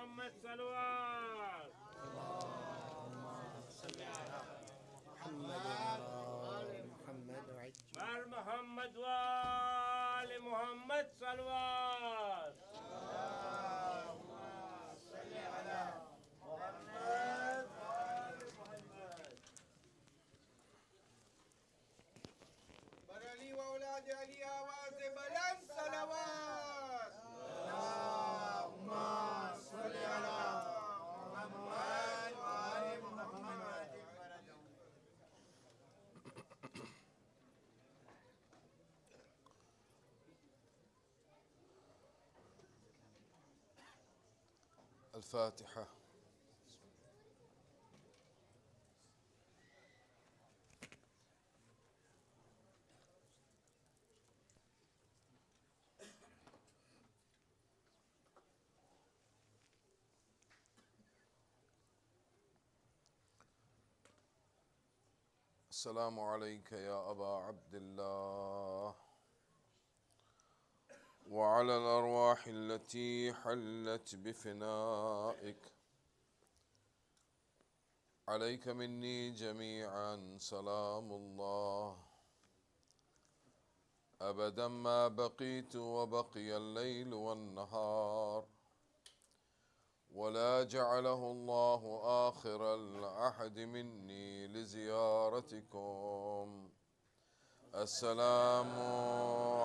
محمد صلوات. محمد وآل محمد وعجل. بر محمد وآل محمد صلوات. اللهم صل على محمد وآل محمد. بر علي وأولاد علي آواز بلند صلوات. اللهم صل على محمد وآل محمد. الفاتحة. السلام عليك يا أبا عبد الله وعلى الأرواح التي حلت بفنائك. عليك مني جميعا سلام الله أبدا ما بقيت وبقي الليل والنهار، ولا جعله الله آخر العهد مني لزيارتكم. السلام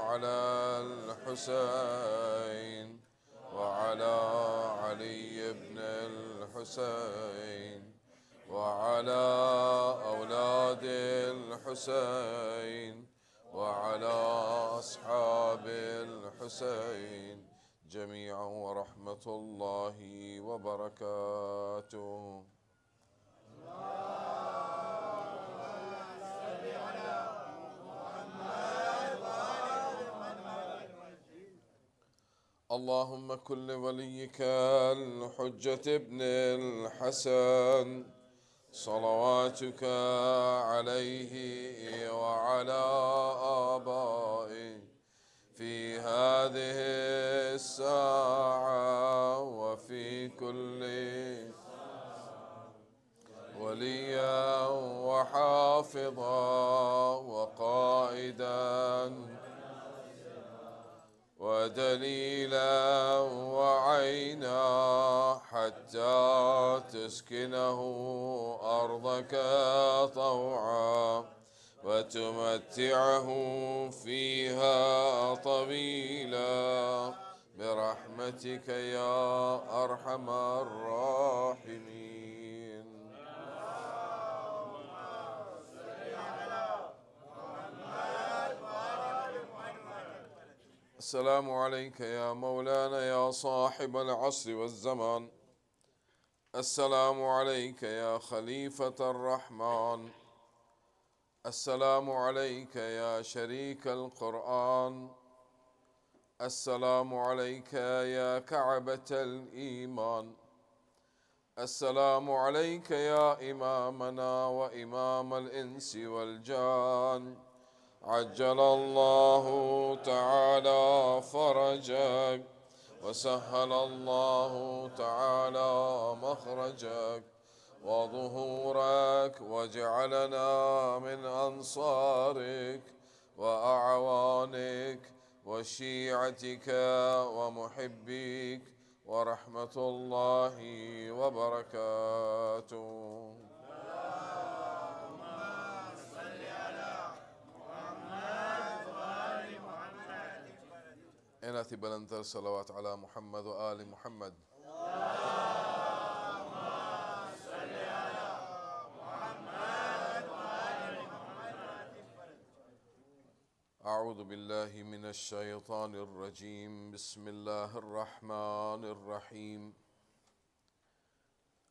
على الحسين وعلى علي بن الحسين وعلى أولاد الحسين وعلى أصحاب الحسين جميعا ورحمة الله وبركاته. اللهم كن لوليك الحجة ابن الحسن صلواتك عليه وعلى آبائه في هذه الساعة وفي كل وليا وحافظا وقائدا ودليلا وعينا حتى تسكنه أرضك طوعا وتمتعه فيها طويلا برحمتك يا أرحم الراحمين. السلام عليك يا مولانا يا صاحب العصر والزمان. السلام عليك يا خليفة الرحمن. السلام عليك يا شريك القرآن. السلام عليك يا كعبة الإيمان. السلام عليك يا إمامنا وإمام الإنس والجان. عجل الله تعالى فرجك وسهل الله تعالى مخرجك وظهورك واجعلنا من أنصارك وأعوانك وشيعتك ومحبيك ورحمة الله وبركاته. إناتي بلندر صلوات على محمد وآل محمد. أعوذ بالله من الشيطان الرجيم. بسم الله الرحمن الرحيم.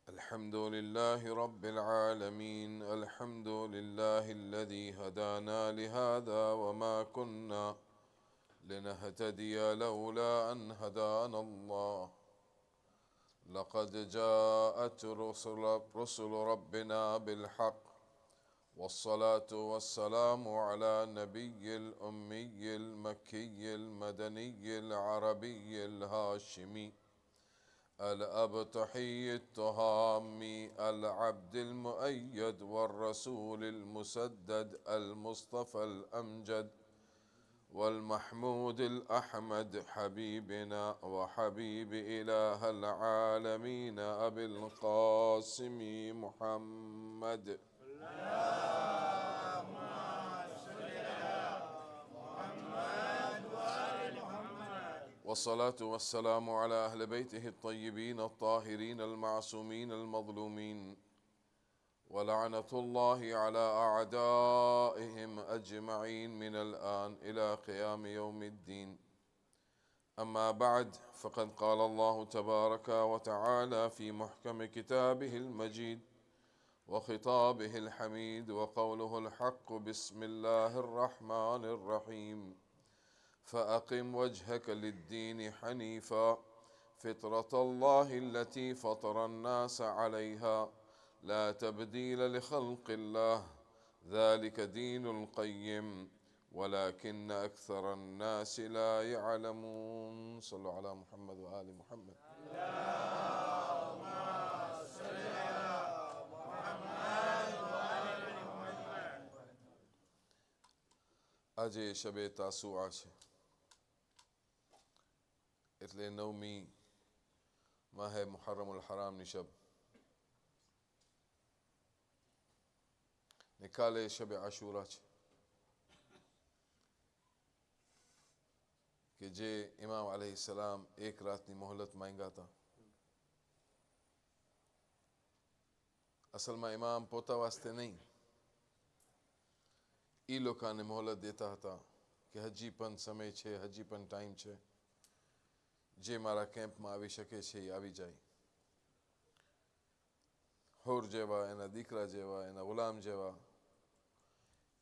الحمد لله رب العالمين. الحمد لله الذي هدانا لهذا وما كنا لنهتدي لولا أن هدانا الله. لقد جاءت رسل ربنا بالحق، والصلاة والسلام على نبي الأمي المكي المدني العربي الهاشمي الأبطحي التهامي العبد المؤيد والرسول المسدد المصطفى الأمجد والمحمود الأحمد حبيبنا وحبيب إله العالمين أبي القاسم محمد والصلاة والسلام على أهل بيته الطيبين الطاهرين المعصومين المظلومين ولعنة الله على أعدائهم أجمعين من الآن إلى قيام يوم الدين. أما بعد، فقد قال الله تبارك وتعالى في محكم كتابه المجيد وخطابه الحميد وقوله الحق: بسم الله الرحمن الرحيم. فأقم وجهك للدين حنيفا فطرة الله التي فطر الناس عليها لا تبديل لخلق الله ذلك دين القيم ولكن أكثر الناس لا يعلمون. صلوا على محمد وآل محمد. આજે શબે તાસુઆ છે, એટલે 9મી માહે મુહર્રમુલ હરામની શબ ને કાલે શબે આશુરા છે કે જે ઇમામ અલૈહિસ્સલામ એક રાતની મોહલત માંગ્યા હતા. અસલમાં ઇમામ પોતા વાસ્તે નહીં, એ લોકોને મોહલત દેતા હતા કે હજી પણ સમય છે, હજી પણ ટાઈમ છે, જે મારા કેમ્પમાં આવી શકે છે એ આવી જાય. હોર જેવા, એના દીકરા જેવા, એના ગુલામ જેવા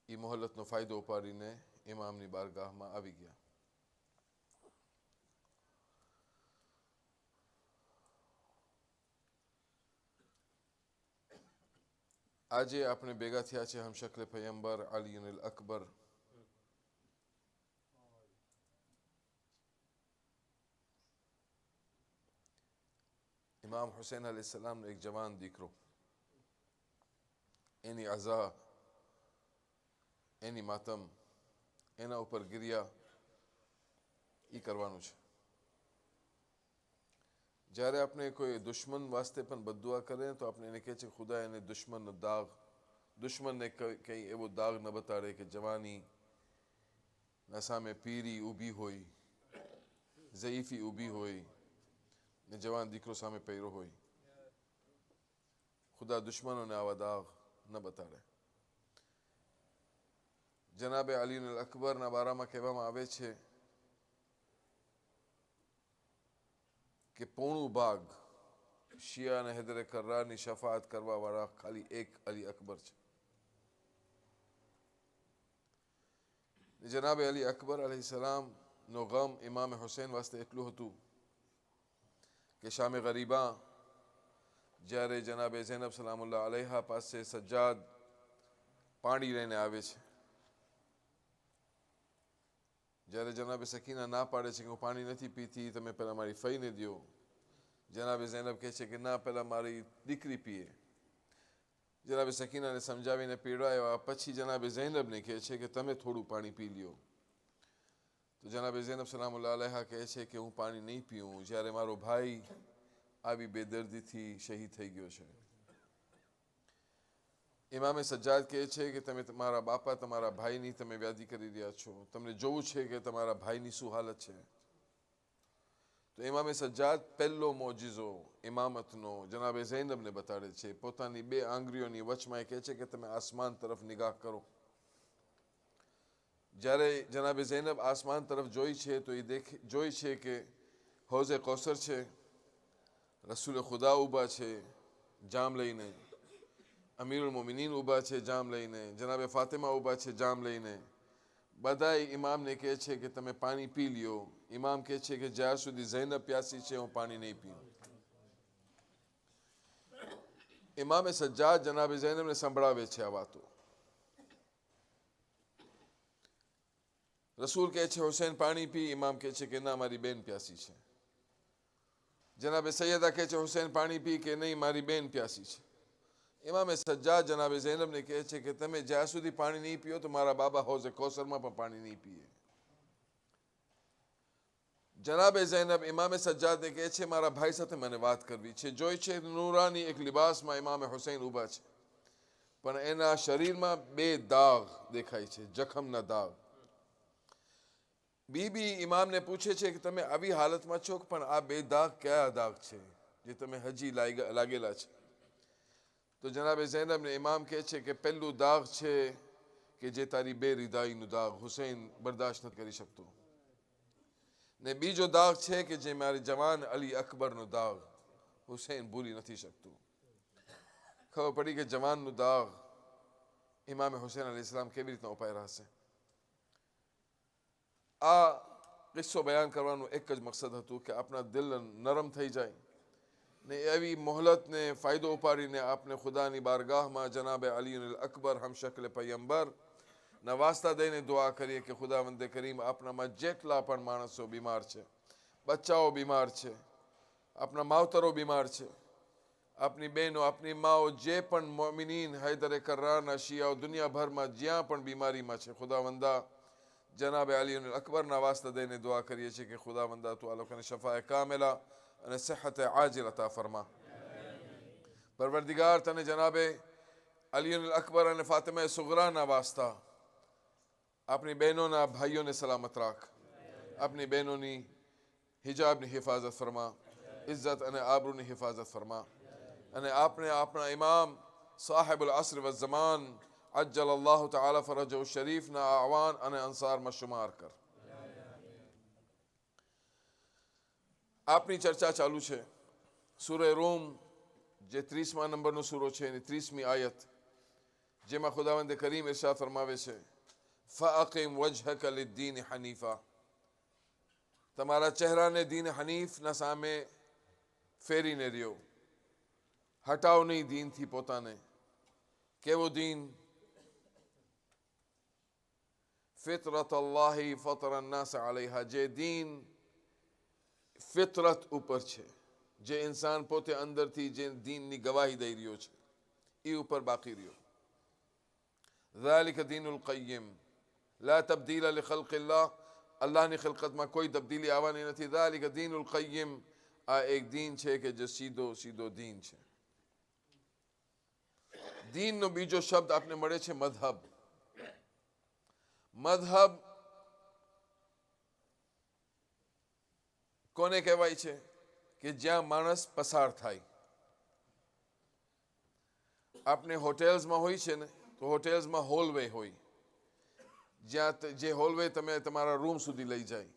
એ મોહલતનો ફાયદો ઉપાડીને ઇમામની બારગાહમાં આવી ગયા. આજે આપણે ભેગા થયા છે હમશકલ પયંબર અલીયુલ અકબર ઇમામ હુસૈન અલૈહિસ્સલામનો એક જવાન દીકરો, એની અઝા, એની માતમ, એના ઉપર ગિરિયા એ કરવાનું છે. જ્યારે આપણે કોઈ દુશ્મન વાસ્તે પણ બદદુઆ કરીએ તો આપણે એને કહે છે ખુદા એને દુશ્મનનો દાગ, દુશ્મનને કંઈ એવો દાગ ન બતાડે કે જવાનીના સામે પીરી ઊભી હોય, ઝઈફી ઊભી હોય ને જવાન દીકરો સામે પહેર્યો હોય. ખુદા દુશ્મનોને આવા દાગ ન બતાડે. જનાબે અલીયુલ અકબરના બારામાં કહેવામાં આવે છે કે પોણું ભાગ શિયા અને હૈદરે કર્રારની શફાત કરવાવાળા ખાલી એક અલી અકબર છે. જનાબે અલી અકબર અલૈહિસ્સલામનો ગમ ઇમામ હુસૈન વાસ્તે એટલું હતું કે શામે ગરીબા જ્યારે જનાબે ઝૈનબ સલામુલ્લાહ અલૈહા પાસે સજ્જાદ પાણી લઈને આવે છે, જ્યારે જનાબે સકીના ના પાડે છે કે હું પાણી નથી પીતી, તમે પહેલાં મારી ફઈને દો, જનાબે ઝૈનબ કહે છે કે ના, પહેલાં મારી દીકરી પીએ. જનાબે સકીનાને સમજાવીને પીવડાવ્યા પછી જનાબે ઝૈનબને કહે છે કે તમે થોડું પાણી પી લ્યો. તો જનાબે ઝૈનબ સલામુલ્લાહ અલૈહા કહે છે કે હું પાણી નહીં પીઉં જ્યારે મારો ભાઈ આવી બેદર્દીથી શહીદ થઈ ગયો છે. ઇમામે સજ્જાદ કહે છે કે તમે તમારા બાપા, તમારા ભાઈની તમે વ્યાધિ કરી રહ્યા છો, તમને જોવું છે કે તમારા ભાઈની શું હાલત છે. તો ઇમામે સજ્જાદ પહેલો મોજિઝો ઇમામતનો જનાબે ઝૈનબને બતાડે છે. પોતાની 2 આંગળીઓની વચમાં કહે છે કે તમે આસમાન તરફ નિગાહ કરો. જ્યારે જનાબે ઝૈનબ આસમાન તરફ જોઈ છે તો એ જોઈ છે કે હૌઝે કૌસર છે, રસૂલ ખુદા ઊભા છે જામ લઈને, અમીરુલ મોમિનીન ઊભા છે જામ લઈને, જનાબે ફાતિમા ઊભા છે જામ લઈને. બધાય ઇમામને કહે છે કે તમે પાણી પી લ્યો. ઇમામ કહે છે કે જ્યાં સુધી ઝૈનબ પ્યાસી છે હું પાણી નહીં પીઉં. ઇમામે સજ્જાદ જનાબે ઝૈનબને સંભળાવે છે આ વાતો. રસૂલ કહે છે હુસૈન પાણી પી, ઇમામ કહે છે કે ના, મારી બેન પ્યાસી છે. જનાબે સૈયદા કહે છે હુસૈન પાણી પી કે નહીં, મારી બેન પ્યાસી છે. ઇમામે સજ્જાદ જનાબે ઝૈનબને કહે છે કે તમે જ્યાં સુધી પાણી નહીં પીઓ તો મારા બાબા હૌઝે કૌસરમાં પણ પાણી નહીં પીએ. જનાબે ઝૈનબ ઇમામે સજ્જાદને કહે છે મારા ભાઈ સાથે મને વાત કરવી છે. જોઈ છે નૂરાની એક લિબાસમાં ઇમામે હુસૈન ઊભા છે, પણ એના શરીરમાં 2 દાગ દેખાય છે, જખમના દાગ. બીબી ઇમામને પૂછે છે કે તમે આવી હાલતમાં છો, પણ આ 2 દાગ કયા દાગ છે જે તમે હજી લાગેલા છે? તો જનાબે ઝૈનબને ઇમામ કહે છે કે પહેલું દાગ છે કે જે તારી બેરિદાઈનું દાગ, હુસૈન બરદાશ્ત નથી કરી શકતો, ને બીજો દાગ છે કે જે મારી જવાન અલી અકબરનો દાગ, હુસૈન ભૂલી નથી શકતું. ખબર પડી કે જવાનનું દાગ ઇમામે હુસૈન અલી ઇસ્લામ કેવી રીતના ઉપાય હશે. આ કિસ્સો બયાન કરવાનું એક જ મકસદ હતું કે આપણા દિલ નરમ થઈ જાય ને એવી મોહલતને ફાયદો ઉપાડીને આપને ખુદાની બારગાહમાં જનાબે અલી અકબર હમશકલ પયંબર ના વાસ્તા દઈને દુઆ કરીએ કે ખુદાવંદે કરીમ આપણામાં જેટલા પણ માણસો બીમાર છે, બચ્ચાઓ બીમાર છે, આપણા માવતરો બીમાર છે, આપની બહેનો, આપની માઓ, જે પણ મોમિનીન હૈદરે કર્રારના શિયાઓ દુનિયાભરમાં જ્યાં પણ બીમારીમાં છે, ખુદાવંદા જનાબે અલી અકબરના વાસ્તા દઈને દુઆ કરીએ છીએ કે ખુદાવંદા તું આ લોકોને શફાએ કામેલા અને સેહત આજીલ અતા ફરમા. પરવરદિગાર તને જનાબે અલી અકબર અને ફાતિમા સુગરાના વાસ્તા આપણી બહેનોના ભાઈઓને સલામત રાખ, આપણી બહેનોની હિજાબની હિફાજત ફરમા, ઇજ્જત અને આબરૂની હિફાજત ફરમા, અને આપણે આપણા ઇમામ સાહેબુલ અસ્ર વ ઝમાન અજ્જલ અલ્લાહ તઆલા ફરજહુ શરીફના આવાન અને અંસારમાં શુમાર કર. આપની ચર્ચા ચાલુ છે સૂરે રૂમ, જે 30મા નંબરનો સૂરો છે, એની 30મી આયત, જેમાં ખુદાવંદ કરીમ ઇરશાદ ફરમાવે છે ફઅકિમ વજહક લિદ્દીન હનીફા, તમારા ચહેરાને દીન હનીફના સામે ફેરીને રહ્યો, હટાવ નહીં દીનથી પોતાને. કેવો દીન? ફિતરત અલ્લાહી ફતર અન્નાસ અલૈહા, જે દીન ફિતરત ઉપર છે, જે ઇન્સાન પોતે અંદરથી જે દીનની ગવાહી દઈ રહ્યો છે એ ઉપર બાકી રહ્યો. ذلك دین القیم لا تبدیل لخلق اللہ, અલ્લાહની ખિલકતમાં કોઈ તબદીલી આવવાની નથી. ذلك دین القیم, આ એક દીન છે કે જે સીધો દીન છે. દીનનો બીજો શબ્દ આપને મળે છે મذهب. મذهب કોને કહેવાય છે? કે જ્યાં માણસ પસાર થાય. આપણે હોટેલ્સમાં હોય છે ને, તો હોટેલ્સમાં હોલવે હોય, જ્યાં જે હોલવે તમે તમારા રૂમ સુધી લઈ જાય.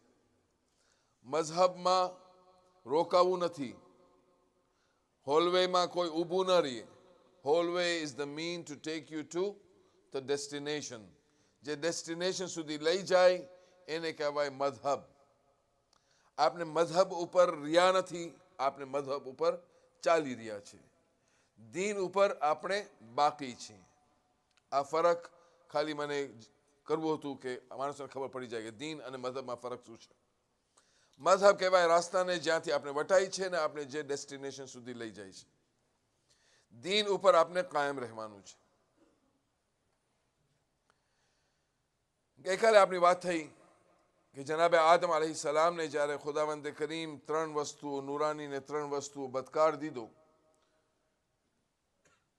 મઝહબમાં રોકાવું નથી, હોલવેમાં કોઈ ઊભું ન રહીએ. Hallway is the mean to take you to the destination. જે ડેસ્ટિનેશન સુધી લઈ જાય એને કહેવાય મذهب. આપણે મذهب ઉપર રહ્યા નથી, આપણે મذهب ઉપર ચાલી રહ્યા છે. દીન ઉપર આપણે બાકી છીએ. આ ફરક ખાલી મને કરવું હતું કે માણસોને ખબર પડી જાય કે દીન અને મذهબમાં ફરક શું છે. મذهب કહેવાય રાસ્તાને જ્યાંથી આપણે વટાઈ છે ને આપણે જે ડેસ્ટિનેશન સુધી લઈ જાય છે. દીન ઉપર આપણે કાયમ રહેવાનું છે. ગઈકાલે આપણી વાત થઈ કે જનાબે આદમ અલૈહિસ્સલામને જ્યારે ખુદાવંદ કરીમ 3 વસ્તુઓ નૂરાનીને 3 વસ્તુઓ બદકાર દીધો,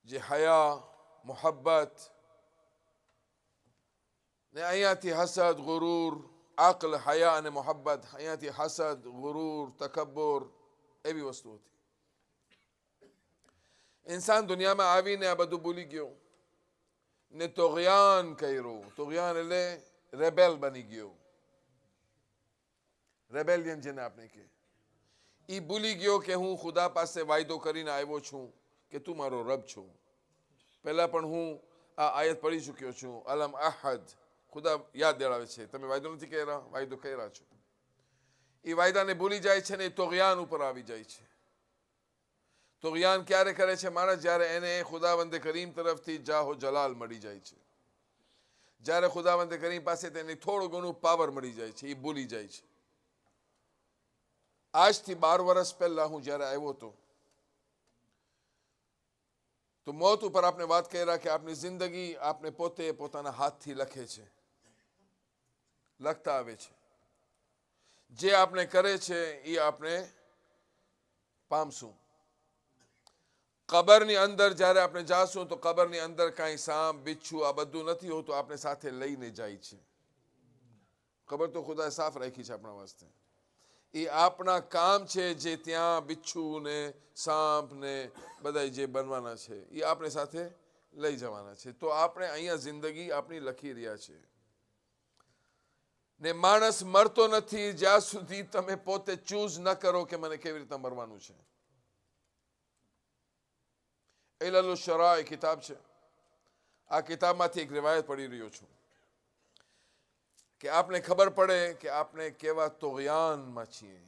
જે હયા, મોહબ્બત ને અહીંયાથી હસદ, ગુરૂર, અક્લ, હયા અને મોહબ્બત, અહીંયાથી હસદ, ગુરૂર, તકબ્બુર, એવી વસ્તુ હતી. ઇન્સાન દુનિયામાં આવીને આ બધું ભૂલી ગયો ને તોગયાન કર્યો. તોગયાન એટલે રેબેલ બની ગયો, રેબેલિયન જેને આપણે કહે. એ ભૂલી ગયો કે હું ખુદા પાસે વાયદો કરીને આવ્યો છું કે તું મારો રબ છું. પહેલા પણ હું આ આયત પઢી ચૂક્યો છું, અલમ અહદ. ખુદા યાદ દેવડાવે છે તમે વાયદો નથી કર્યા, વાયદો કર્યા છો. એ વાયદાને ભૂલી જાય છે ને એ તોગયાન ઉપર આવી જાય છે. તોગયાન ક્યારે કરે છે માણસ? જ્યારે એને ખુદાવંદ કરીમ તરફથી જાહો જલાલ મળી જાય છે, જ્યારે ખુદાવંદ કરીમ પાસે તેને થોડું ઘણું પાવર મળી જાય છે, એ ભૂલી જાય છે. આજથી 12 વર્ષ પહેલા હું જ્યારે આવ્યો હતો તો મોત ઉપર આપણે વાત કર્યા કે આપણી જિંદગી આપણે પોતે પોતાના હાથથી લખે છે, લખતા આવે છે. જે આપણે કરે છે એ આપણે પામશું. કબરની અંદર જ્યારે આપણે જાશું તો કબરની અંદર કાંઈ સાપ બિચ્છુ આ બધું નથી હોતું, આપણે સાથે લઈને જાય છે. કબર તો ખુદાએ સાફ રાખી છે આપણા વાસ્તે. એ આપણા કામ છે જે ત્યાં બિચ્છુ ને સાપ ને બધા જે બનવાના છે એ આપણે સાથે લઈ જવાના છે. તો આપણે અહીંયા જિંદગી આપણી લખી રહ્યા છે. ને માણસ મરતો નથી જ્યાં સુધી તમે પોતે ચૂઝ ન કરો કે મને કેવી રીતે મરવાનું છે. ઇલાલુ શરાય કિતાબ છે. આ કિતાબમાંથી એક રિવાયત પડી રહ્યો છું કે આપણે ખબર પડે કે આપણે કેવા તોગયાનમાં છીએ,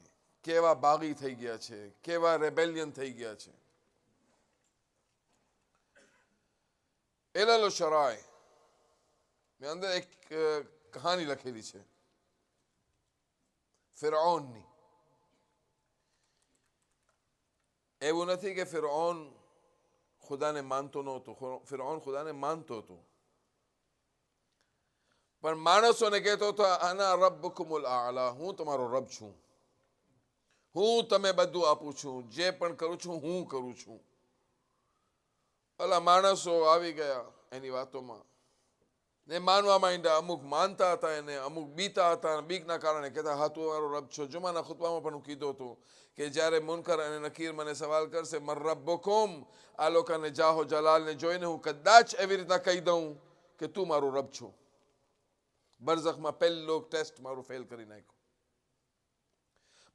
કેવા બાગી થઈ ગયા છે, કેવા રેબેલિયન થઈ ગયા છે. ઇલાલુ શરાય મેં અંદર એક કહાની લખેલી છે ફિરૌનની. એવું નથી કે ફિરૌન ખુદાને માનતો નહોતો, ફિરૌન ખુદાને માનતો હતો, પણ માણસોને કહેતો હતો આના રબ્બુકુમુલ આલા, હું તમારો રબ છું, હું તમે બધું આપું છું, જે પણ કરું છું હું કરું છું. ઓલા માણસો આવી ગયા એની વાતોમાં ને માનવા માંડ્યા. અમુક માનતા હતા એને, અમુક બીતા હતા, બીકના કારણે કહેતા હા તું મારો રબ છો. જુમાના ખુતબામાં પણ હું કીધું હતું કે જ્યારે મુનકર અને નકીર મને સવાલ કરશે મર રબ્બુકુમ, આ લોકોને જાહો જલાલને જોઈને હું કદાચ એવી રીતના કહી દઉં કે તું મારું રબ છો. બરઝખમાં પહેલો ટેસ્ટ મારું ફેલ કરી નાખ્યું.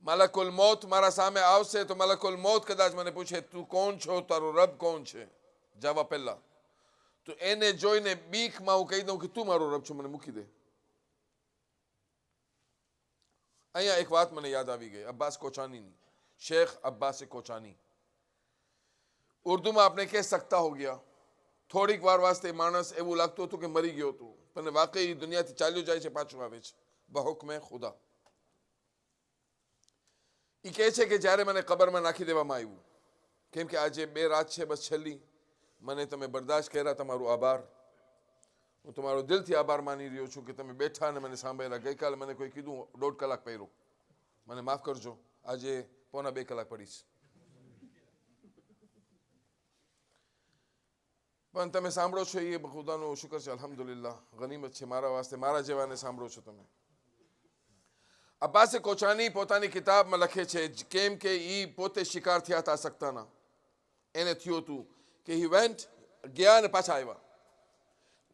મલકુલ મોત મારા સામે આવશે તો મલકુલ મોત કદાચ મને પૂછે તું કોણ છો, તારો રબ કોણ છે, જવા પહેલા તો એને જોઈને બીકમાં હું કહી દઉં કે તું મારો રબ છો, મને મૂકી દે. અહીંયા એક વાત મને યાદ આવી ગઈ અબ્બાસ કોચાનીની, शेख अब्बास कोचानी. ઉર્દુમાં આપણે કહી સકતા હો ગયા. થોડીક વાર વાસ્તે માણસ એવું લાગતું હતું કે મરી ગયો હતું, પણ વાકઈ દુનિયાથી ચાલ્યું જાય છે, પાછું આવે છે બહુકમે ખુદા. એ કહે છે કે જ્યારે મને કબરમાં નાખી દેવામાં આવ્યું, કેમ કે આજે 2 રાત છે બસ છેલ્લી, મને તમે બરદાશ્ત કર્યા, તમારો આભાર. હું તમારો દિલથી આભાર માની રહ્યો છું કે તમે બેઠા અને મને સાંભળેલા. ગઈકાલે મને કોઈ કીધું 1.5 કલાક પહેર્યો, મને માફ કરજો, આજે 1.25 કલાક પડીશ. પણ તમે સાંભળો છો એ ખુદાનો શુકર છે, અલ્હમ્દુલિલ્લાહ, ગનીમત છે મારા વાસ્તે, મારા જેવાને સાંભળો છો તમે. અબ્બાસ કોચાની પોતાની કિતાબમાં લખે છે કેમ કે એ પોતે શિકાર થયા હતા સખ્તાના. એને થયું હતું કે હી વેન્ટ, ગયા ને પાછા આવ્યા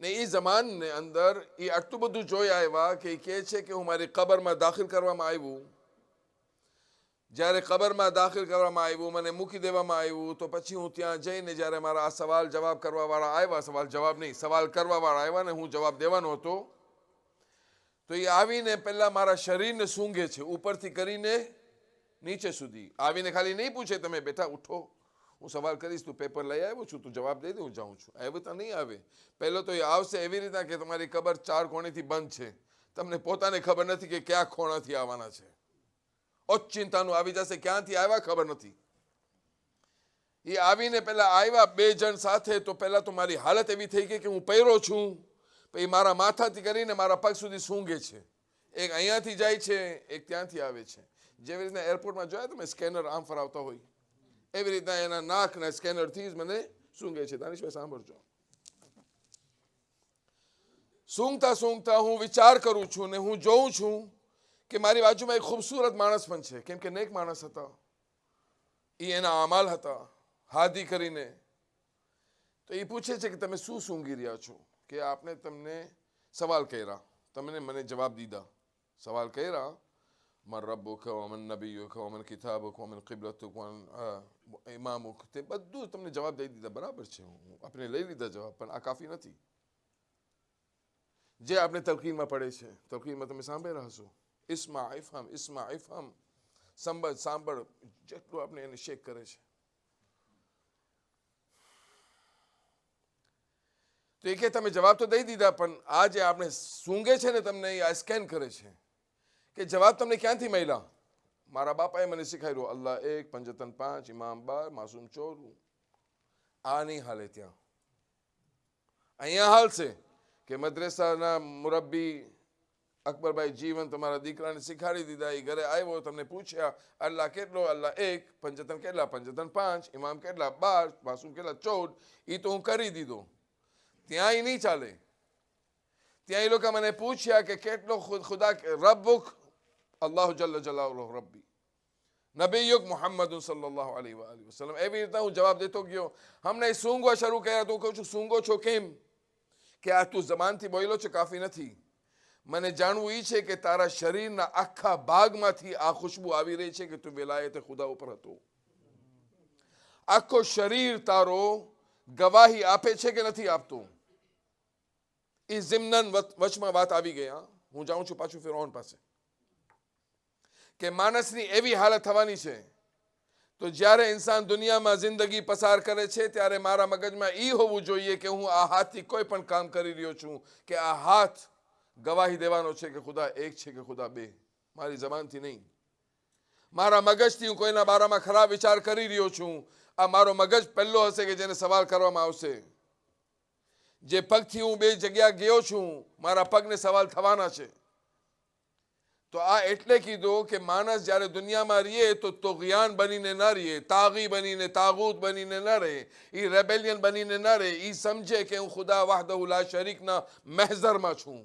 ને એ જમાનને અંદર એ આટલું બધું જોઈ આવ્યા કે એ કહે છે કે હું મારી કબરમાં દાખલ કરવામાં આવ્યું. જ્યારે કબરમાં દાખલ કરવામાં આવ્યું, મને મૂકી દેવામાં આવ્યું, તો પછી હું ત્યાં જઈને જ્યારે મારા આ સવાલ જવાબ કરવાવાળા આવ્યા, સવાલ જવાબ નહીં, સવાલ કરવાવાળા આવ્યા ને હું જવાબ દેવાનો હતો, તો એ આવીને પહેલાં મારા શરીરને સૂંઘે છે ઉપરથી કરીને નીચે સુધી. આવીને ખાલી નહીં પૂછે તમે બેટા ઉઠો, હું સવાલ કરીશ, તું પેપર લઈ આવ્યો છું, તું જવાબ દઈ દે, હું જાઉં છું. એવું તો નહીં આવે. પહેલો તો એ આવશે એવી રીતના કે તમારી કબર 4 કોણેથી બંધ છે, તમને પોતાને ખબર નથી કે કયા ખૂણાથી આવવાના છે. ઓચિંતાનું આવી જશે, ક્યાંથી આવ્યા ખબર નથી. એ આવીને પહેલા આવ્યા 2 જણ સાથે, તો પહેલા તો મારી હાલત એવી થઈ ગઈ કે હું પહેરો છું, પછી મારા માથાથી કરીને મારા પગ સુધી સૂંઘે છે. એક અહીંયાથી જાય છે, એક ત્યાંથી આવે છે. જેવી રીતના એરપોર્ટમાં જોયા તમે સ્કેનર આમ ફરાવતા હોય, એવી રીતના એના નાકના સ્કેનરથી જ મને સૂંઘે છે. દાનિશભાઈ સાંભળજો. સૂંઘતા સૂંઘતા હું વિચાર કરું છું ને હું જોઉં છું કે મારી બાજુમાં એક ખૂબસૂરત માણસ પણ છે, કેમ કે નેક માણસ હતા, એ એના અમાલ હતા, હાદી કરીને. તો એ પૂછે છે કે તમે શું સૂંઘી રહ્યા છો? કે આપણે તમને સવાલ કર્યા, તમને મને જવાબ દીધા. સવાલ કર્યા મન રબ્બુક વમન નબિયુક વમન કિતાબુક વમન કિબલતુક વમન ઇમામુક, તે બધું તમને જવાબ દઈ દીધા. બરાબર છે, આપણે લઈ લીધા જવાબ, પણ આ કાફી નથી. જે આપણે તલકીનમાં પડે છે, તલકીનમાં તમે સાંભળ્યા હશો, ઇસ્મા ઇફહમ, ઇસ્મા ઇફહમ, સાંભળ સાંભળ, જેટલું આપણે એને શેક કરે છે. તો એ કે તમે જવાબ તો દઈ દીધા, પણ આ જે આપણે સૂંઘે છે ને તમને, એ સ્કેન કરે છે કે જવાબ તમને ક્યાંથી મળ્યા. મારા બાપાએ મને શીખાડ્યું અલ્લાહ એક, પંજતન પાંચ, ઇમામ બાર, માસૂમ ચોર. આ નહીં હાલે ત્યાં. અહીંયા હાલશે કે મદ્રેસાના મુરબ્બી અકબરભાઈ જીવન તમારા દીકરાને શીખાડી દીધા. એ ઘરે આવ્યો, તમને પૂછ્યા અલ્લાહ કેટલો? અલ્લાહ એક, પંજતન કેટલા? પંજતન પાંચ, ઇમામ કેટલા? 12, માસૂમ કેટલા? 14. એ તો હું કરી દીધો. ત્યાં એ નહીં ચાલે. ત્યાં એ લોકો મને પૂછ્યા કે કેટલો ખુદા રબ્બુક? અલ્લાહુ જલ્લ જલાલુહુ રબ્બી નબીયુક મુહમ્મદ સલ્લલ્લાહુ અલૈહિ વસલ્લમ. એવી રીતે હું જવાબ દેતો ગયો. હમણાં સૂંઘવા શરૂ કર્યા તો હું કહું છું સૂંઘો છો કેમ? કે આ તું જબાનથી બોલ્યો છે કાફી નથી. મને જાણવું એ છે કે તારા શરીરના આખા ભાગમાંથી આ ખુશ્બુ આવી રહી છે કે તું વેલાયતે ખુદા ઉપર હતો. આખો શરીર તારો ગવાહી આપે છે કે નથી આપતો? એ ઝિમ્નન વચમાં વાત આવી ગઈ. હું જાઉં છું પાછું ફિરૌન પાસે કે માણસની એવી હાલત થવાની છે તો જ્યારે ઇન્સાન દુનિયામાં જિંદગી પસાર કરે છે ત્યારે મારા મગજમાં એ હોવું જોઈએ કે હું આ હાથથી કોઈ પણ કામ કરી રહ્યો છું કે આ હાથ ગવાહી દેવાનો છે કે ખુદા એક છે કે ખુદા બે. મારી જબાનથી નહીં, મારા મગજથી હું કોઈના બારામાં ખરાબ વિચાર કરી રહ્યો છું. આ મારો મગજ પહેલો હશે કે જેને સવાલ કરવામાં આવશે. જે પગથી હું બે જગ્યા ગયો છું મારા પગને સવાલ થવાના છે. તો આ એટલે કીધું કે માણસ જ્યારે દુનિયામાં રહીએ તો તોગિયાન બનીને ન રહીએ, તાગી બનીને, તાગૂત બનીને ન રહે, એ રેબેલિયન બનીને ન રહે. એ સમજે કે હું ખુદા વહદહુ લા શરીકના મહેઝરમાં છું.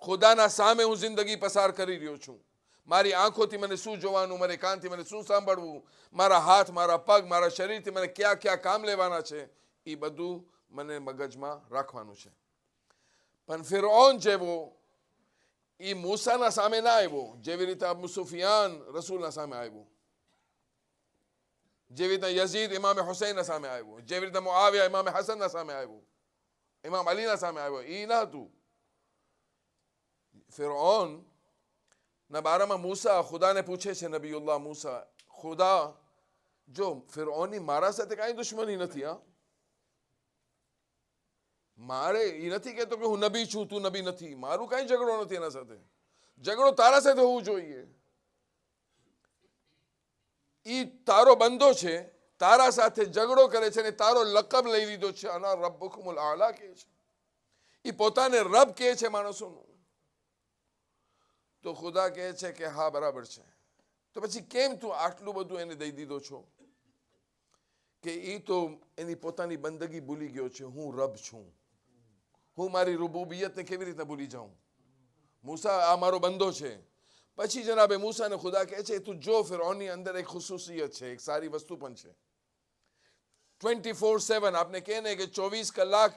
ખુદાના સામે હું જિંદગી પસાર કરી રહ્યો છું. મારી આંખોથી મને શું જોવાનું, મારી કાનથી મને શું સાંભળવું, મારા હાથ, મારા પગ, મારા શરીરથી મને ક્યાં ક્યાં કામ લેવાના છે, એ બધું મને મગજમાં રાખવાનું છે. પણ ફિરૌન જેવો એ મૂસાના સામે ના આવ્યો જેવી રીતે અબુ સુફિયાન રસૂલના સામે આવ્યો, જેવી રીતે યઝીદ ઇમામ હુસૈનના સામે આવ્યો, જેવી રીતે મુઆવિયા ઇમામ હસનના સામે આવ્યો, ઇમામ અલીના સામે આવ્યો. એ ન હતું. ફિરૌન ના બારામાં મૂસા ખુદાને પૂછે છે, નબીયુલ્લાહ મૂસા, ખુદા જો ફિરૌનની મારા સાથે કાંઈ દુશ્મની નથી. મારે એ નથી કહેતો કે હું નબી છું, તું નબી નથી. મારું કાંઈ ઝઘડો નથી એના સાથે. ઝઘડો તારા સાથે હોવું જોઈએ. એ તારો બંદો છે, તારા સાથે ઝઘડો કરે છે ને તારો લકબ લઈ લીધો છે, અના રબ્બુકુમુલ આલા કહે છે. એ પોતાને રબ કહે છે માણસોનું. તો ખુદા કહે છે કે હા બરાબર છે. તો પછી કેમ તું આટલું બધું એને દઈ દીધો છો? કે એ તો એની પોતાની બંદગી ભૂલી ગયો છે. હું રબ છું, હું મારી રૂબુબિયતને કેવી રીતે ભૂલી જાઉં? મૂસા આ મારો બંદો છે. પછી જનાબે મૂસાને ખુદા કહે છે તું જો ફિરૌનની અંદર એક ખુસૂસિયત છે, એક સારી વસ્તુ પણ છે. 24/7 આપને કહે ને કે 24 કલાક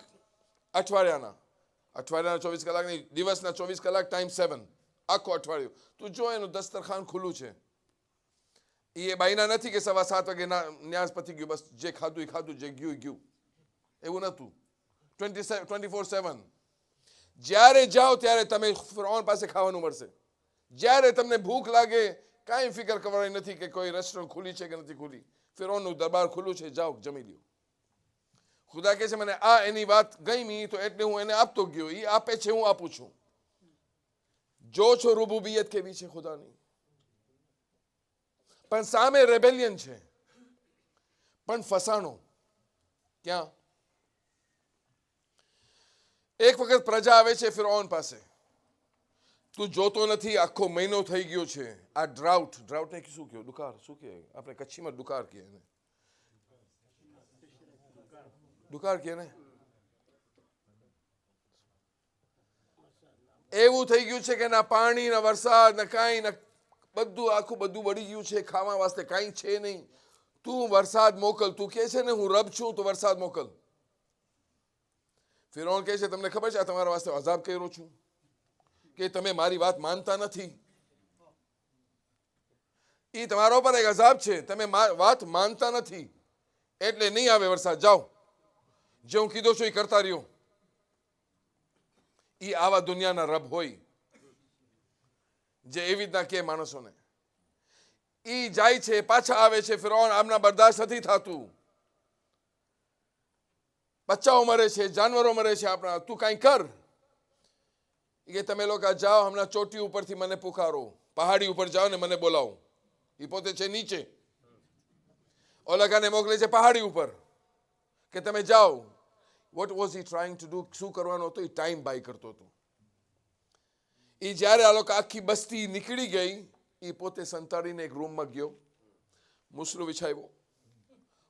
અઠવાડિયાના 24 કલાક નહીં, દિવસના 24 કલાક ટાઈમ 7 આખો અઠવાડિયું. તું જો એનું દસ્તરખાન ખુલ્લું છે. એ બાયના નથી કે સવા 7 વાગે ન્યાસ પતી ગયું, બસ જે ખાધું એ ખાધું, જે ગયું એ ગયું. એવું નહોતું. 24/7 જ્યારે જાઓ ત્યારે તમે ફિરૌન પાસે ખાવાનું મળશે. જ્યારે તમને ભૂખ લાગે કાંઈ ફિકર કરવાની નથી કે કોઈ રેસ્ટોરન્ટ ખુલી છે કે નથી ખુલી. ફિરૌનનું દરબાર ખુલ્લું છે, જાઓ જમી લ્યો. ખુદા કહે છે મને આ એની વાત ગમી તો એટલે હું એને આપતો ગયો. એ આપે છે, હું આપું છું. જો છો રૂબુબિયત કેવી છે ખુદાની. પણ સામે રેબેલિયન છે, પણ ફસાણો ક્યાં? એક વખત પ્રજા આવે છે ફિરૌન પાસે, તું જોતો નથી આખો મહિનો થઈ ગયો છે. આ ડ્રાઉટને શું કહ્યું? દુકાળ. શું કહે? આપણે કચ્છીમાં દુકાળ કહે ને, દુકાળ કહે ને. એવું થઈ ગયું છે કે ના પાણી, ના વરસાદ, ના કાંઈ, ના બધું આખું બધું બળી ગયું છે. ખાવા વાસ્તે કાંઈ છે નહીં. તું વરસાદ મોકલ. તું કહે છે ને હું રબ છું તો વરસાદ મોકલ. ફિરૌન કહે છે તમને ખબર છે આ તમારા વાસ્તે અઝાબ કર્યો છું કે તમે મારી વાત માનતા નથી. એ તમારા ઉપર એક અઝાબ છે, તમે વાત માનતા નથી એટલે નહીં આવે વરસાદ. જાઓ, જે હું કીધો છું એ કરતા રહ્યો. એ આવા દુનિયાના રબ હોય જે એવી રીતના કે માણસોને. એ જાય છે, પાછા આવે છે. ફિરૌન આમના બરદાસ્ત નથી થતું. બચ્ચાઓ મરે છે, જાનવરો મરે છે આપણા. તું કાંઈ કર. કે તમે લોકો જાઓ હમણાં ચોટી ઉપરથી મને પુકારો, પહાડી ઉપર જાઓ ને મને બોલાવો. એ પોતે છે નીચે, ઓલાકાને મોકલે છે પહાડી ઉપર કે તમે જાઓ. What was he trying to do? શું કરવાનો હતો? એ ટાઈમ બાય કરતો હતો. એ જ્યારે આ લોકો આખી બસ્તી નીકળી ગઈ, એ પોતે સંતાડીને એક રૂમમાં ગયો, મુસલો વિછાવ્યો,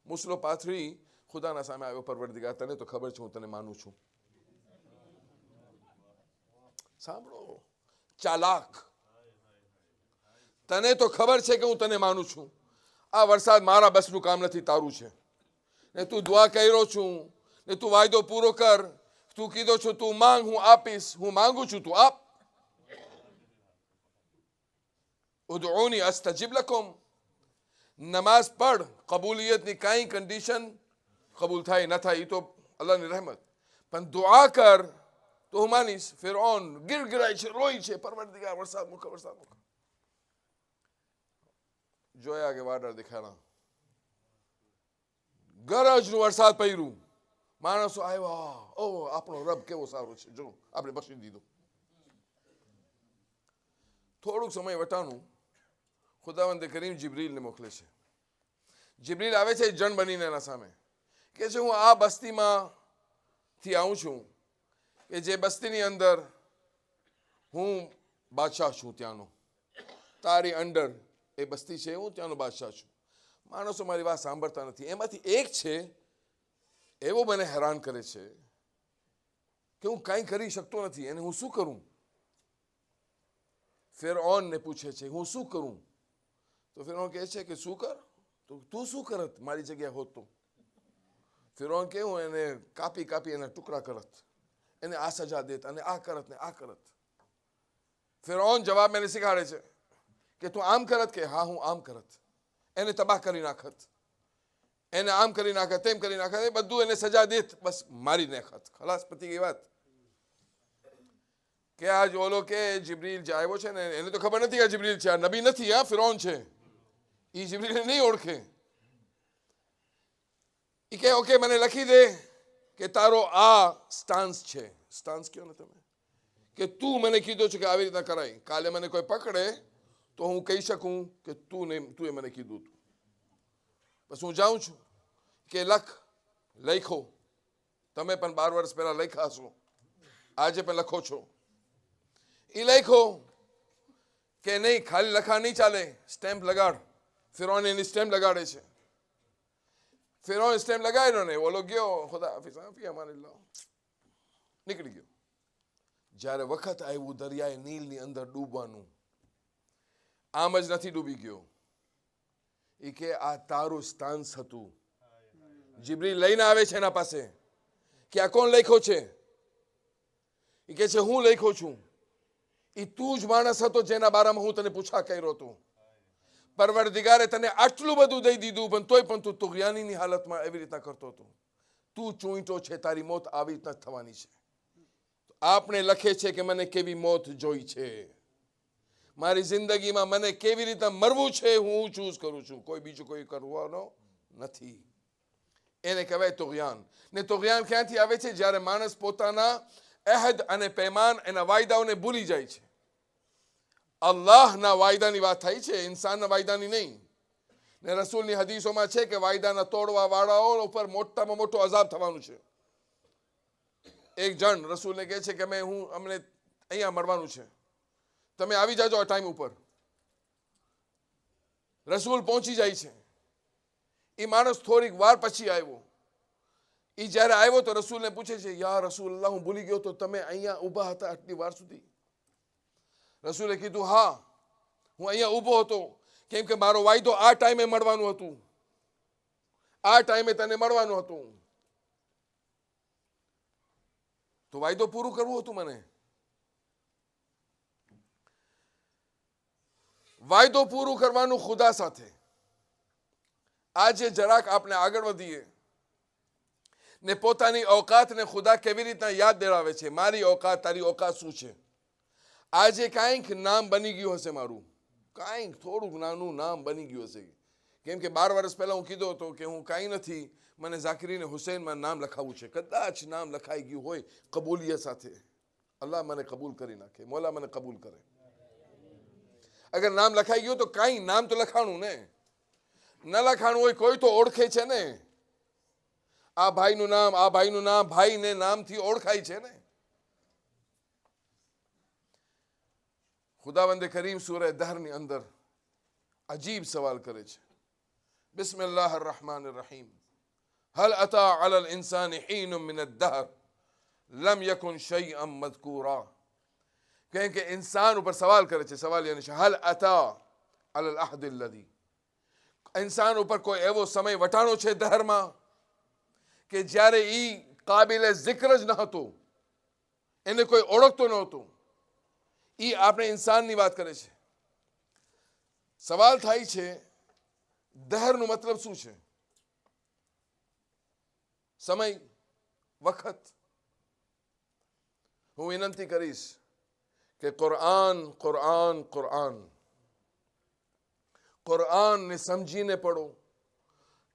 મુસલો પાથરી ખુદાના સામે આવ્યો. પરવરદિગાર, તને તો ખબર છે હું તને માનું છું. સાંભળો ચાલાક, તને તો ખબર છે કે હું તને માનું છું. આ વરસાદ મારા બસનું કામ નથી, તારું છે. ને તું દુઆ કર્યો છું, ને તું વાયદો પૂરો કર. તું કીધો છું તું માંગ, હું આપીશ. હું માંગુ છું, તું આપ. ઉદઉની અસ્તજીબ લકુમ. નમાઝ પઢ, કબૂલિયતની કાંઈ કન્ડિશન કબૂલ થાય ન થાય એ તો અલ્લાહની રહેમત, પણ દુઆ કર તો હું માનીશ. ફિરૌન ગિરગિરાય છે, રોય છે, પરવરદિગાર વરસાદ મૂકો, વરસાદ મૂકો. જોયા કે વાદળ દેખાણા, ગરજનું વરસાદ પડ્યું. માણસો આવ્યા, ઓ આપણો રબ કેવો સારો છે, જો આપણે બક્ષી દીધો. થોડુંક સમય વટાનું ખુદાવંદે કરીમ જિબ્રીલને મોકલે છે. જિબ્રીલ આવે છે જણ બનીને એના સામે, કે છે હું આ બસ્તીમાંથી આવું છું કે જે બસ્તીની અંદર હું બાદશાહ છું, ત્યાંનો તારી અંડર એ બસ્તી છે, હું ત્યાંનો બાદશાહ છું. માણસો મારી વાત સાંભળતા નથી. એમાંથી એક છે એવો મને હેરાન કરે છે કે હું કાંઈ કરી શકતો નથી, એને હું શું કરું? ફિરૌનને પૂછે છે હું શું કરું? તો ફિરૌન કહે છે કે શું કર? તો તું શું કરત મારી જગ્યાએ હોત તો? ફિરૌન કે હું એને કાપી કાપી એના ટુકડા કરત, એને આ સજા દેત અને આ કરત ને આ કરત. ફિરૌન જવાબ મને શીખાડે છે કે તું આમ કરત કે હા હું આમ કરત. એને તબાહ કરી નાખત, એને આમ કરી નાખત, તેમ કરી નાખત, એ બધું એને સજા દેત, બસ મારી નાખત. ખલાસ, પતી ગઈ વાત. કે આજ ઓલો કે જિબ્રીલ જે આવ્યો છે ને એને તો ખબર નથી આ જિબ્રીલ છે, આ નબી નથી, આ ફિરૌન છે. એ જિબ્રીલને નહીં ઓળખે. એ કે ઓકે મને લખી દે કે તારો આ સ્ટાન્સ છે. સ્ટાન્સ કયો ને તમે, કે તું મને કીધો છે કે આવી રીતના કરાય. કાલે મને કોઈ પકડે તો હું કહી શકું કે તું એ મને કીધું હતું. બસ હું જાઉં છું કે લખો. તમે પણ 12 વર્ષ પહેલા લખ્યા છો, આજે પણ લખો છો. એ લખો કે નહીં, ખાલી લખા નહીં ચાલે, સ્ટેમ્પ લગાડ. ફિરૌન એની સ્ટેમ્પ લગાડે છે. ફિરૌન સ્ટેમ્પ લગાડ્યો ને ઓલો ગયો, ખુદા હાફિઝ નીકળી ગયો. જ્યારે વખત આવ્યું દરિયાએ નીલની અંદર ડૂબવાનું, આમ જ નથી ડૂબી ગયો. એ કે આ તારું સ્ટાન્સ હતું. જિબ્રીલ લઈને આવે છે એના પાસે કે આ કોણ લખ્યો છે? એ કે છે હું લખ્યો છું. એ તું જ માણસ હતો જેના બારામાં હું તને પૂછા કર્યો હતો. પરવરદિગારે તને આટલું બધું દઈ દીધું, પણ તોય પણ તું તુગયાનીની હાલતમાં એવી રીતના કરતો હતો. તું ચૂંટો છે, તારી મોત આવી રીતના થવાની છે. આપણે લખે છે કે મને કેવી મોત જોઈ છે, મારી જિંદગીમાં મને કેવી રીતના મરવું છે, હું ચૂઝ કરું છું, કોઈ બીજું કોઈ કરવાનો નથી. એને કહેવાય તુગયાન. ને તુગયાન ક્યાંથી આવે છે? જ્યારે માણસ પોતાના અહેદ અને પૈમાન, એના વાયદાઓને ભૂલી જાય છે. અલ્લાહના વાયદાની વાત થાય છે, ઇન્સાનના વાયદાની નહીં. ને રસૂલની હદીસોમાં છે કે વાયદાના તોડવા વાળાઓ ઉપર મોટામાં મોટો અઝાબ થવાનું છે. એક જણ રસૂલને કહે છે કે અમને અહીંયા મળવાનું છે, તમે આવી જાજો આ ટાઈમ ઉપર. રસૂલ પહોંચી જાય છે. એ માણસ થોડીક વાર પછી આવ્યો. એ જ્યારે આવ્યો તો રસૂલને પૂછે છે, યા રસૂલલ્લાહ, હું ભૂલી ગયો તો તમે અહીંયા ઊભા હતા આટલી વાર સુધી? રસૂલે કીધું હા, હું અહીંયા ઊભો હતો કેમ કે મારો વાયદો આ ટાઈમે મળવાનું હતું, આ ટાઈમે તને મળવાનું હતું. તો વાયદો પૂરું કરવું હતું મને. વાયદો પૂરું કરવાનું ખુદા સાથે. આજે જરાક આપણે આગળ વધીએ ને પોતાની ઓકાતને ખુદા કેવી રીતના યાદ દેરાવે છે. મારી ઓકાત, તારી ઓકાત શું છે? આજે કાંઈક નામ બની ગયું હશે મારું, કાંઈક થોડુંક નાનું નામ બની ગયું હશે. કેમ કે 12 વર્ષ પહેલા હું કીધો હતો કે હું કાંઈ નથી, મને ઝાકરીને હુસૈનમાં નામ લખાવવું છે. કદાચ નામ લખાઈ ગયું હોય કબૂલિયત સાથે. અલ્લાહ મને કબૂલ કરી નાખે, મોલા મને કબૂલ કરે. અગર નામ લખાઈ ગયું તો કાંઈ નામ તો લખાણું ને, ન લખાણું હોય કોઈ તો ઓળખે છે ને. આ ભાઈનું નામ ભાઈને નામથી ઓળખાય છે ને. ખુદાવંદે કરીમ સૂરહ દહરની અંદર અજીબ સવાલ કરે છે. Bismillah ar-Rahman ar-Rahim. હલ અતા અલા al-ઇન્સાન હીન મિન ad-dahr લમ યકુન શૈઅન મذકૂરા. કે ઇન્સાન ઉપર સવાલ કરે છે. સવાલ યાની હલ અતા અલા al-ahd alladhi. ઇન્સાન ઉપર કોઈ એવો સમય વટાણો છે દહરમાં કે જ્યારે ઈ કાબિલે zikr જ ન હતો, એને કોઈ ઓળખતો ન હતો. ઈ આપણે ઇન્સાનની વાત કરે છે. સવાલ થાય છે દહરનો મતલબ શું છે? સમય, વખત. હું વિનંતી કરીશ કે કુરાનને સમજીને પડો.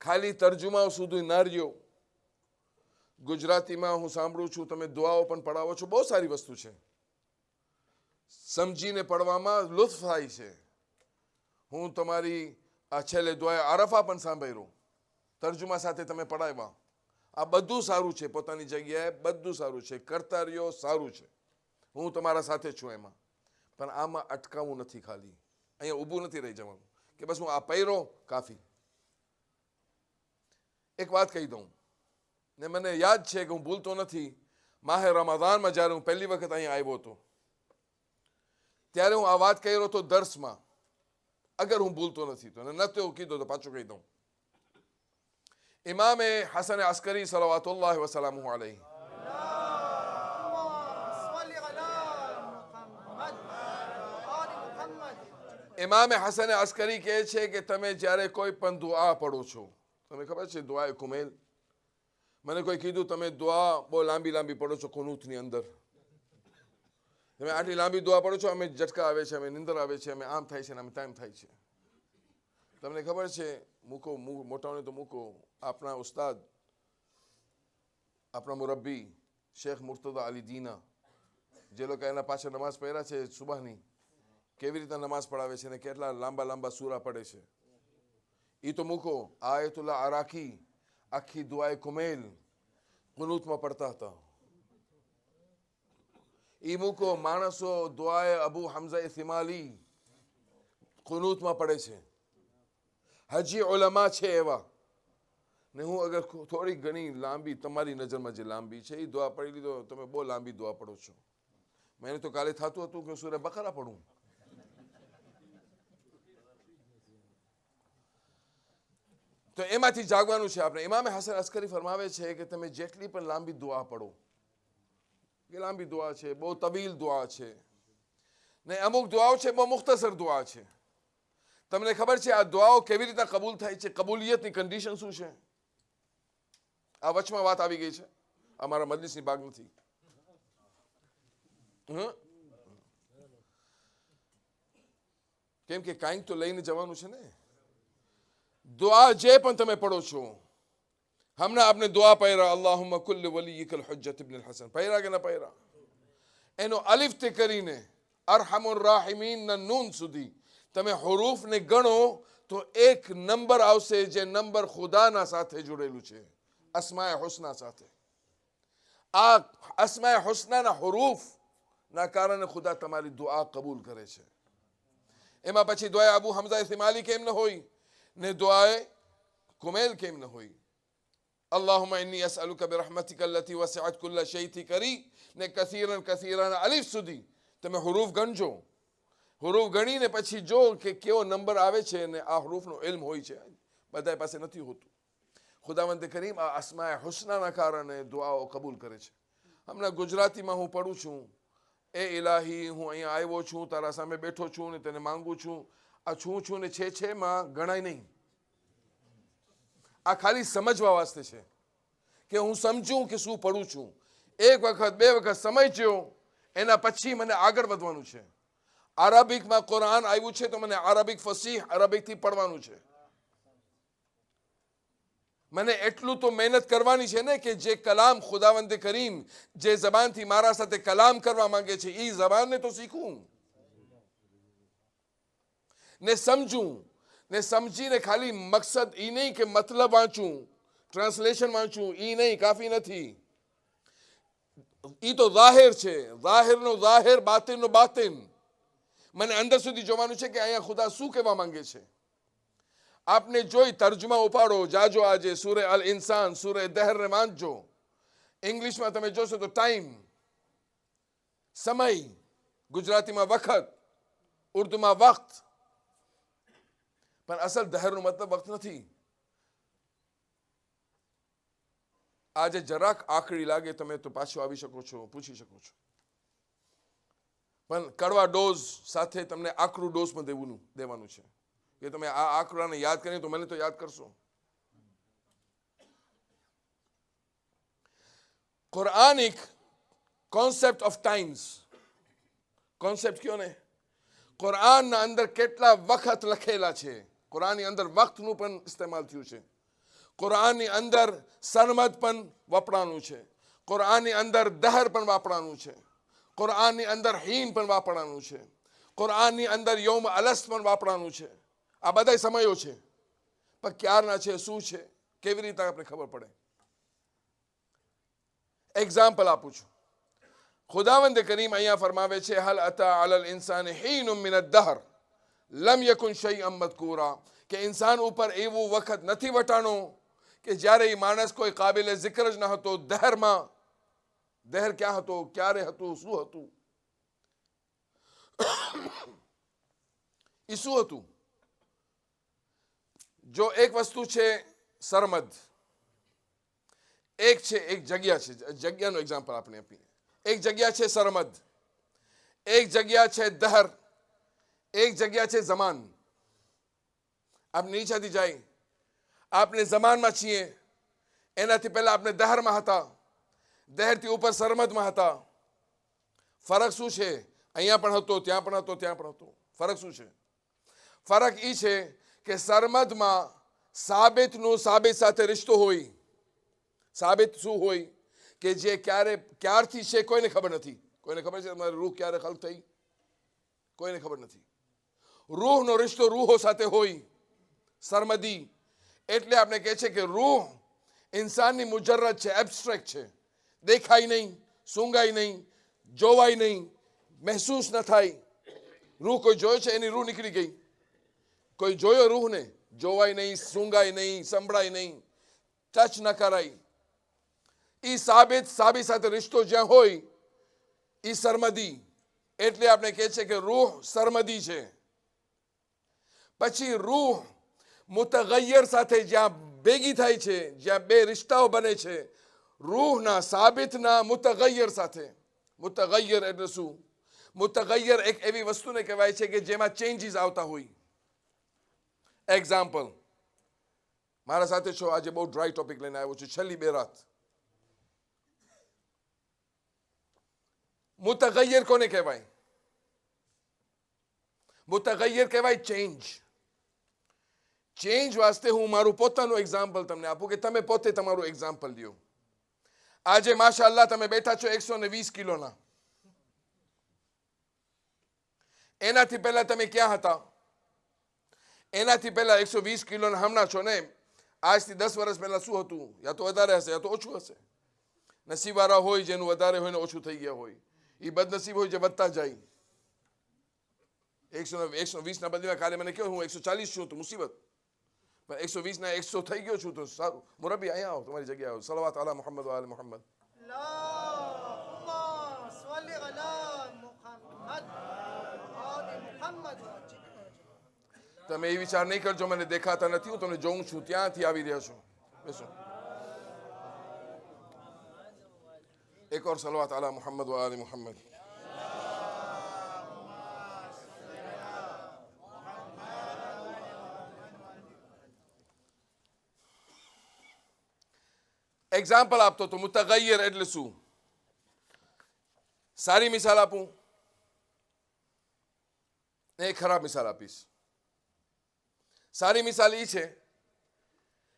ખાલી તર્જુમાઓ સુધી ના રહ્યો. ગુજરાતીમાં હું સાંભળું છું તમે દુઆઓ પણ પઢાવો છો, બહુ સારી વસ્તુ છે. સમજીને પડવામાં લુત્ફ થાય છે. હું તમારી આ છેલ્લે દુઆએ આરફા પણ સાંભળ્યું, તર્જુમા સાથે તમે પઢાવ્યા. આ બધું સારું છે, પોતાની જગ્યાએ બધું સારું છે, કરતા રહ્યો, સારું છે. હું તમારા સાથે છું એમાં. પણ આમાં અટકાવવું નથી. ખાલી અહીંયા ઊભું નથી રહી જવાનું કે બસ હું આ પહેરો કાફી. એક વાત કહી દઉં ને, મને યાદ છે કે હું ભૂલતો નથી, માહે રમઝાનમાં જ્યારે હું પહેલી વખત અહીંયા આવ્યો હતો ત્યારે હું આ વાત કર્યો હતો દર્સમાં, અગર હું ભૂલતો નથી તો. નથી હું કીધો તો પાછું કહી દઉં. ઇમામે હસન અસ્કરી સલવાતુલ્લાહ વસલામુહુ અલૈહ ઇમામે હસન અસ્કરી કહે છે કે તમે જ્યારે કોઈ પણ દુઆ પઢો છો, તમને ખબર છે દુઆએ કુમેલ, મને કોઈ કીધું તમે દુઆ બહુ લાંબી પઢો છો કુનૂતની અંદર, તમે આટલી લાંબી દુઆ પઢો છો, અમે ઝટકા આવે છે, અમે નિંદર આવે છે, અમે આમ થાય છે ને અમે તેમ થાય છે. તમને ખબર છે, મૂકો મોટાઓને તો મૂકો, આપણા ઉસ્તાદ, આપણા મુરબ્બી શેખ મુર્તદા અલી દીના, જે લોકો એના પાછળ નમાઝ પઢ્યા છે સુબહની, કેવી રીતે નમાઝ પઢાવે છે ને કેટલા લાંબા સૂરા પડે છે એ તો મૂકો. આયતુલ્લાહ અરાકી આખી દુઆએ કુમેલ કુનૂતમાં પડતા હતા. એ મૂકો. માણસો દુઆએ અબુ હમઝા સિમાલી કુનૂતમાં પડે છે. હજી ઉલમા છે એવા ને હું અગર થોડી ઘણી લાંબી તમારી નજરમાં જે લાંબી છે એ દુઆ પડી લીધો, તમે બહુ લાંબી દુઆ પડો છો. મને તો કાલે થતું હતું કે સૂરે બકરા પડું. તો એમાંથી જાગવાનું છે આપણે. ઇમામે હસન અસ્કરી ફરમાવે છે કે તમે જેટલી પણ લાંબી દુઆ પડો, કે લાંબી દુઆ છે, બહુ તવીલ દુઆ છે ને અમુક દુઆઓ છે બહુ મુખ્તસર દુઆ છે. તમને ખબર છે આ દુઆઓ કેવી રીતે કબૂલ થાય છે? કબૂલિયતની કન્ડિશન શું છે? આ વચમાં વાત આવી ગઈ છે, અમારા મજલિસની ભાગ નથી. કેમ કે કાંઈક તો લઈને જવાનું છે ને. દુઆ જે પણ તમે પડો છો, હમણાં આપણે દુઆ પૈરા અલ્લાહુમ્મા કુલ્લી વલીયિકલ હુજ્જત ઇબ્ન હસન, પૈરા કે ના પૈરા? એનો અલિફ તે કરીને અરહમુર રાહિમીનના નૂન સુધી તમે હુરૂફને ગણો તો એક નંબર આવશે, જે નંબર ખુદાના સાથે જોડેલું છે, અસ્માએ હુસ્ના સાથે. આ અસ્માએ હુસ્નાના હુરૂફના કારણે ખુદા તમારી દુઆ કબૂલ કરે છે. એમાં પછી દુઆએ અબુ હમઝા સિમાલી કેમ ન હોય ને દુઆએ કુમેલ કેમ ન હોય? અલ્લાહુમ્મા ઇન્ની અસઅલુકા બિરહમતિકા અલ્લતી વસિઅત કુલ્લ શૈ થી કરી ને કસીરન અલિફ સુધી તમે હુરૂફ ગણજો. હુરૂફ ગણીને પછી જો કે કેવો નંબર આવે છે, ને આ હુરૂફનો ઇલ્મ હોય છે, બધા પાસે નથી હોતું. ખુદાવંદ કરીમ આ અસ્માએ હુસ્નાના કારણે દુઆઓ કબૂલ કરે છે. હમણાં ગુજરાતીમાં હું પડું છું, એ ઇલાહી હું અહીંયા આવ્યો છું, તારા સામે બેઠો છું ને તેને માંગુ છું. આ છું ને છે માં ગણાય નહીં. આ ખાલી સમજવા વાસ્તે છે કે હું સમજું કે શું પડું છું. એક વખત બે વખત સમજ્યો, એના પછી મને આગળ વધવાનું છે. અરબિકમાં કુરાન આવ્યું છે તો મને અરબિક ફસીહ અરબિકથી પડવાનું છે. મને એટલું તો મહેનત કરવાની છે ને કે જે કલામ ખુદાવંદ કરીમ જે જબાનથી મારા સાથે કલામ કરવા માંગે છે એ જબાનને તો શીખું. ને સમજું, ને સમજીને ખાલી મકસદ એ નહીં કે મતલબ વાંચું, ટ્રાન્સલેશન વાંચું, એ નહીં, કાફી નથી. એ તો જાહેર છે, જાહેરનો જાહેર, બાતિનનો બાતિન. મને અંદર સુધી જોવાનું છે કે અહીંયા ખુદા શું કહેવા માંગે છે. આપને જોઈ તર્જમા ઉપાડો, જાજો આજે સૂરે અલ ઇન્સાન, સૂરે દહરને વાંચજો. ઇંગ્લિશમાં તમે જોશો તો ટાઈમ, સમય, ગુજરાતીમાં વખત, ઉર્દુમાં વક્ત. પણ અસલ દહરનો મતલબ વક્ત નથી. આજે જરાક આકડી લાગે તમે તો પાછો આવી શકો છો, પૂછી શકો છો. પણ કડવા ડોઝ સાથે તમને આકરું ડોઝ પણ દેવાનું છે કે તમે આ આકડાને યાદ કરીને તો મને તો યાદ કરશો. કુરાનિક કોન્સેપ્ટ ઓફ ટાઈમ્સ, કોન્સેપ્ટ કયો ને, કુરાનના અંદર કેટલા વખત લખેલા છે. કુરાનની અંદર વક્તનું પણ ઇસ્તેમાલ થયું છે. કુરાનની અંદર સરમદ પણ વાપરવાનું છે. કુરાનની અંદર દહર પણ વાપરવાનું છે. કુરાનની અંદર હીન પણ વાપરવાનું છે. કુરાનની અંદર યૌમ અલસ પણ વાપરવાનું છે. આ બધા સમયો છે, પણ ક્યારના છે, શું છે, કેવી રીતે આપણે ખબર પડે. એક્ઝામ્પલ આપું છું. ખુદાવંદ કરીમ અહીંયા ફરમાવે છે, હલ અતા અલલ ઇન્સાન હીનુમ મિન અદ્દહર લમ યકુન શૈઅન મذકૂરા, કે ઇન્સાન ઉપર એવું વખત નથી વટાણો કે જ્યારે એ માણસ કોઈ કાબિલે zikr જ ન હતો. દહરમાં, દહર ક્યાં હતો, ક્યારે હતું, શું હતું, એ શું હતું. જો એક વસ્તુ છે સરમદ, એક છે, એક જગ્યા છે, જગ્યાનો એક્ઝામ્પલ આપણે આપીએ. એક જગ્યા છે સરમદ, એક જગ્યા છે દહર, એક જગ્યા છે જમાન. આપ નીચેથી જાય, આપને જમાનમાં છીએ, એનાથી પહેલા આપણે દહરમાં હતા, દહરથી ઉપર સરમદમાં હતા. ફરક શું છે? અહીંયા પણ હતો, ત્યાં પણ હતો, ત્યાં પણ હતો. ફરક શું છે? ફરક એ છે કે સરમદમાં સાબિતનું સાબિત સાથે રિશ્તો હોય. સાબિત શું હોય કે જે ક્યારથી છે કોઈને ખબર નથી. કોઈને ખબર છે તમારી રૂહ ક્યારે ખલ્ક થઈ? કોઈને ખબર નથી. રૂહનો રિશ્તો રૂહો સાથે હોય, સરમદી. એટલે આપણે કહે છે કે રૂહ ઇન્સાનની મુજર્રદ છે, એબ્સ્ટ્રેક્ટ છે. દેખાય નહીં, સૂંઘાય નહીં, જોવાય નહીં, મહેસૂસ ન થાય. રૂહ કોઈ જોયો છે? એની રૂહ નીકળી ગઈ. કોઈ જોયો રૂહને? જોવાય નહીં, સૂંઘાય નહીં, સંભળાય નહીં, ટચ ન કરાય. એ સાબિત સાથે રિશ્તો જ્યાં હોય એ સરમદી. એટલે આપણે કહે છે કે રૂહ સરમદી છે. પછી રૂહ મુતગય્યર સાથે જ્યાં ભેગી થાય છે, જ્યાં બે રિશ્તાઓ બને છે, રૂહના સાબિતના મુતગય્યર સાથે. મુતગય્યર એટલે શું? મુતગય્યર એક એવી વસ્તુને કહેવાય છે કે જેમાં ચેન્જીસ આવતા હોય. એક્ઝામ્પલ, મારા સાથે છો, આજે બહુ ડ્રાય ટોપિક લઈને આવ્યો છું, છેલ્લી 2 રાત. મુતગય્યર કોને કહેવાય? મુતગય્યર કહેવાય ચેન્જ. ચેન્જ વાસ્તે હું મારું પોતાનું એક્ઝામ્પલ તમને આપું કે તમે પોતે તમારું એક્ઝામ્પલ લ્યો. આજે માશાઅલ્લાહ તમે બેઠા છો 120 કિલોના. એનાથી પહેલા તમે ક્યાં હતા? એનાથી પહેલા 120 કિલોના હમણાં છો ને. આજથી 10 વર્ષ પહેલા શું હતું? યા તો વધારે હશે, યા તો ઓછું હશે. નસીબવાળા હોય જેનું વધારે હોય ને ઓછું થઈ ગયા હોય. એ બદનસીબ હોય જે વધતા જાય. 120 ના બદલીમાં કાલે મને કહ્યું હું 140 છું તો મુસીબત, પણ 120 ના 100 થઈ ગયો છું તો સારું. મુરબ્બી અહીંયા આવો, તમારી જગ્યાએ આવો. સલવાત અલા મુહમ્મદ વ આલે મુહમ્મદ. اللهم صل على محمد آل محمد. તમે એ વિચાર નહીં કરજો મને દેખાતા નથી, હું તમને જોઉં છું, ત્યાંથી આવી રહ્યા છો. બેસો. એક ઓર સલવાત અલા મુહમ્મદ વ આલે મુહમ્મદ. એક્ઝામ્પલ આપતો તો મુતગય્યર એટલે શું? સારી મિસાલ આપું ને એક ખરાબ મિસાલ આપીશ. સારી મિસાલ એ છે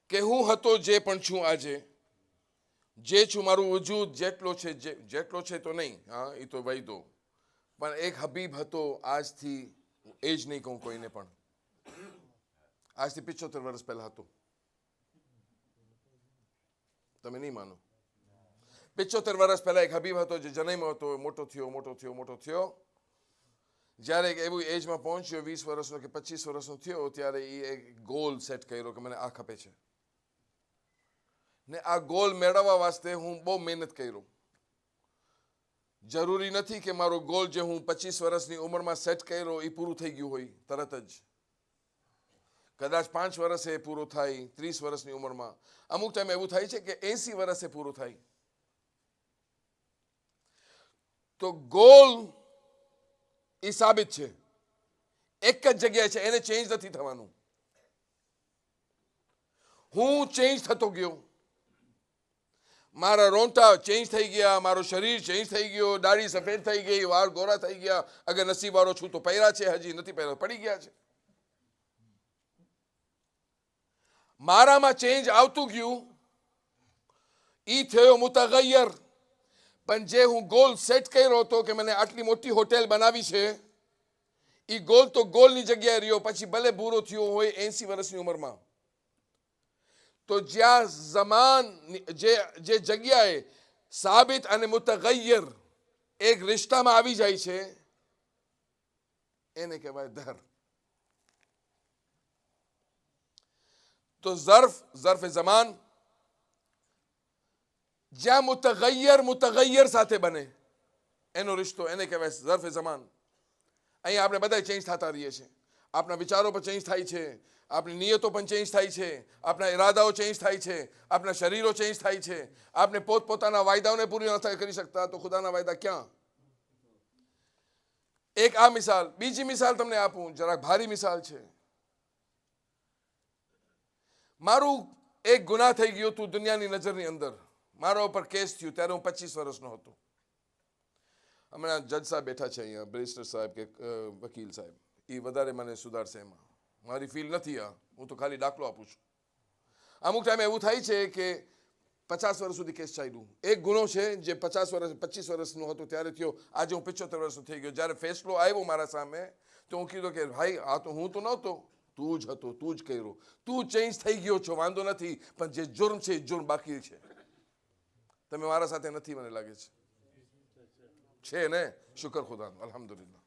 કે હું હતો જે પણ છું આજે, જે છું મારું વજૂદ જેટલો છે તો નહીં, હા એ તો વૈદો, પણ એક હબીબ હતો આજથી, એ જ નહીં કહું કોઈને પણ. આજથી 75 વર્ષ પહેલા હતું. તમે નહીં માનો. 75 વર્ષ પહેલા એક હબીબ હતો જે જનૈમો હતો, મોટો થયો. જ્યારે એક એવું એજમાં પહોંચ્યો 20 વર્ષનો કે 25 વર્ષનો થયો, ત્યારે એ એક ગોલ સેટ કર્યો કે મને આ ખપે છે, ને આ ગોલ મેળવવા વાસ્તે હું બહુ મહેનત કર્યો. જરૂરી નથી કે મારો ગોલ જે હું 25 વર્ષની ઉંમરમાં સેટ કર્યો એ પૂરું થઈ ગયું હોય તરત જ. કદાચ 5 વર્ષે પૂરો થાય, 30 વર્ષની ઉંમરમાં. અમુક ટાઈમ એવું થાય છે કે 80 વર્ષે પૂરું થાય. તો ગોલ એ સાબિત છે, એક જ જગ્યાએ છે, એને ચેન્જ નથી થવાનું. હું ચેન્જ થતો ગયો, મારા રોંટા ચેન્જ થઈ ગયા, મારું શરીર ચેન્જ થઈ ગયો, દાઢી સફેદ થઈ ગઈ, વાળ ગોરા થઈ ગયા. અગર નસીબવાળો છું તો પહેર્યા છે, હજી નથી પહેર્યા પડી ગયા છે. મારામાં ચેન્જ આવતું ગયું, ઈ થયો મુતગય્યર. પણ જે હું ગોલ સેટ કર્યો હતો કે મને આટલી મોટી હોટેલ બનાવી છે, એ ગોલ તો ગોલની જગ્યાએ રહ્યો. પછી ભલે પૂરો થયો હોય 80 વર્ષની ઉંમરમાં. તો જ્યાં ઝમાન જે જગ્યાએ સાબિત અને મુતગય્યર એક રિશ્તામાં આવી જાય છે, એને કહેવાય દહર. તો ઝર્ફ ઝમાન જ્યાં મુતગય્યર સાથે બને એનો રિશ્તો, એને કહેવાય ઝર્ફ ઝમાન. અહીંયા આપણે બધા ચેન્જ થતા રહીએ છીએ. આપણા વિચારો પણ ચેન્જ થાય છે, આપણી નિયતો પણ ચેન્જ થાય છે, આપણા ઈરાદાઓ ચેન્જ થાય છે, આપણા શરીરો ચેન્જ થાય છે. આપણે પોતપોતાના વાયદાઓને પૂરી નથી કરી શકતા, તો ખુદાના વાયદા ક્યાં? એક આ મિસાલ. બીજી મિસાલ તમને આપું, જરાક ભારી મિસાલ છે. મારું એક ગુનાહ થઈ ગયું હતું દુનિયાની નજરની અંદર. મારા ઉપર કેસ થયું, ત્યારે હું 25 વર્ષનો હતો. હમણાં જજ સાહેબ બેઠા છે અહીંયા, બેરિસ્ટર સાહેબ કે વકીલ સાહેબ, એ વધારે મને સુધારશે એમાં. મારી ફીલ નથી આ, હું તો ખાલી દાખલો આપું છું. અમુક ટાઈમે એવું થાય છે કે 50 વર્ષ સુધી કેસ ચાલ્યું. એક ગુનો છે જે 25 વર્ષનો હતો ત્યારે થયો, આજે હું 75 વર્ષનો થઈ ગયો. જ્યારે ફેસલો આવ્યો મારા સામે, તો હું કીધું કે ભાઈ આ તો હું તો નહોતો, તું જ હતો, તું જ કર્યો, તું ચેન્જ થઈ ગયો છો, વાંધો નથી, પણ જે જુર્મ છે એ જુર્મ બાકી છે. તમે મારા સાથે નથી, મને લાગે છે ને? શુકર ખુદાનો, અલ્હમ્દુલિલ્લાહ.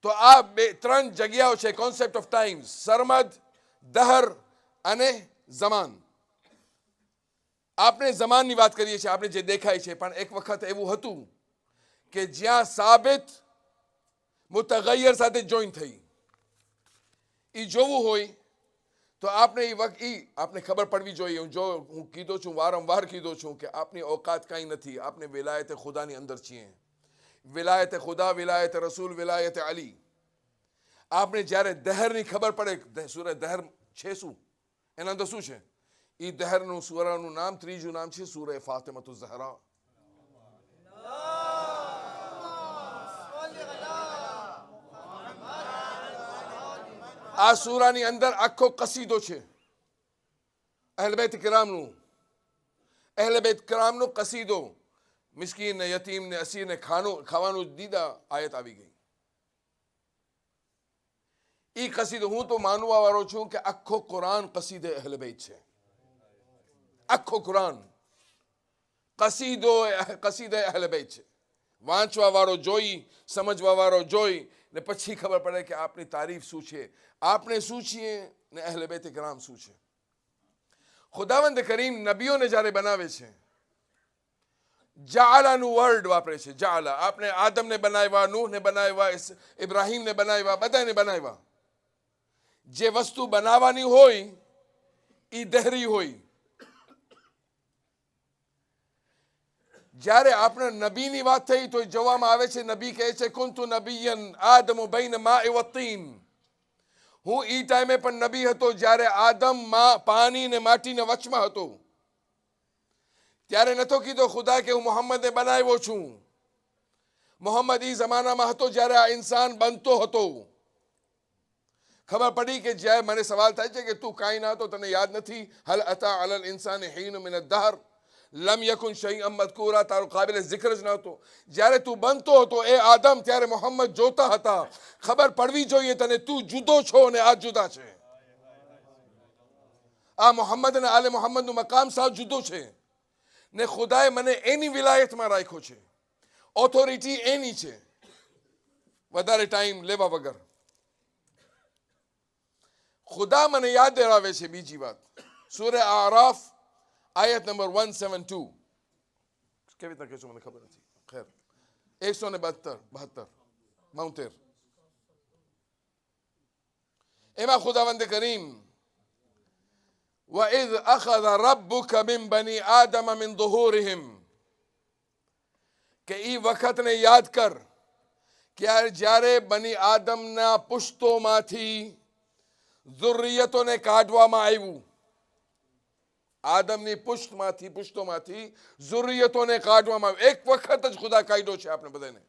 તો આ 3 જગ્યાઓ છે કોન્સેપ્ટ ઓફ ટાઈમ: સરમદ, દહર અને ઝમાન. આપણે ઝમાનની વાત કરીએ છીએ, આપણે જે દેખાય છે, પણ એક વખત એવું હતું કે જ્યાં સાબિત મુતગય્યર સાથે જોઈન થઈ. એ જોવું હોય તો આપણે આપણે ખબર પડવી જોઈએ. હું કીધો છું, વારંવાર કીધો છું કે આપની औकात કંઈ નથી. આપણે વિલાયત ખુદાની અંદર છીએ. વિલાયત ખુદા, વિલાયત રસૂલ, વિલાયત અલી. આપણે જ્યારે દહરની ખબર પડે, સૂરહ દહર છે શું, એના અંદર શું છે? એ દહરનું સૂરાનું નામ, ત્રીજું નામ છે સૂરહ ફાતિમતુ ઝહરા. આ સૂરાની અંદર આખો કસીદો છે અહલે બેત કિરામનો કસીદો. મિસ્કીન ને, યતીમ ને, અસીર ને ખાવાનું દીધા, આયત આવી ગઈ. ઈ કસીદો, હું તો માનવા વાળો છું કે આખો કુરાન કસીદે અહલે બેત છે. આખો કુરાન કસીદે અહલે બેત છે. વાંચવા વાળો જોઈ, સમજવા વાળો જોઈ ને પછી ખબર પડે કે આપની તારીફ શું છે, આપણે શું છીએ ને અહલે બેત કિરામ શું છે. ખુદાવંદ કરીમ નબીઓને જ્યારે બનાવે છે, જાલાનું વર્ડ વાપરે છે. જાલા, આપણે આદમને બનાવ્યા, નૂહને બનાવ્યા, ઇબ્રાહીમને બનાવ્યા, બધાને બનાવ્યા. જે વસ્તુ બનાવવાની હોય એ દહરી હોય. જ્યારે આપણે નબીની વાત થઈ તો જોવામાં આવે છે, નબી કહે છે કુંતુ નબિયન આદમુ બૈન મા'i વ તીન. હું ઈ ટાઈમે પણ નબી હતો જ્યારે આદમ પાણી ને માટીને વચમાં હતો. ત્યારે નતો કીધો ખુદા કે હું મોહમ્મદને બનાવ્યો છું. મોહમ્મદ ઈ જમાનામાં હતો જ્યારે આ ઇન્સાન બનતો હતો. ખબર પડી કે જ્યારે મને સવાલ થાય છે કે તું કાંઈ ના હતો, તને યાદ નથી? હલ અતા અલલ ઇન્સાન હીન મિન અદ-દહર લમ યકુન શૈઅન મذકૂરા. તારો કાબિલ જિક્ર જ નહોતો. જ્યારે તું બનતો હતો એ આદમ, ત્યારે મોહમ્મદ જોતા હતા. ખબર પડવી જોઈએ તને, તું જુદો છો ને આ જુદા છે. આ મોહમ્મદ અને આલે મોહમ્મદનું મકામ સાવ જુદું છે ને ખુદાએ મને એની વિલાયતમાં રાખ્યો છે, ઓથોરિટી એની છે. વધારે ટાઈમ લેવા વગર ખુદા મને યાદ દેરાવે છે બીજી વાત. સૂરે આરાફ આયત નંબર 172. કેવી રીતે કહેશું મને ખબર નથી. ખેર 172 એમાં ખુદાવંદ કરીમ وَإِذْ أَخَذَ رَبُّكَ مِنْ بَنِي آدَمَ مِنْ ظُهُورِهِمْ કે ઈ વખતને યાદ કર કે જ્યારે બની આદમના પુશ્તોમાંથી ઝુર્રિયતોને કાઢવામાં આવ્યું. આદમની પુશ્તોમાંથી ઝુર્રિયતોને કાઢવામાં આવ્યું. એક વખત જ ખુદા કાઢ્યો છે આપણે બધાને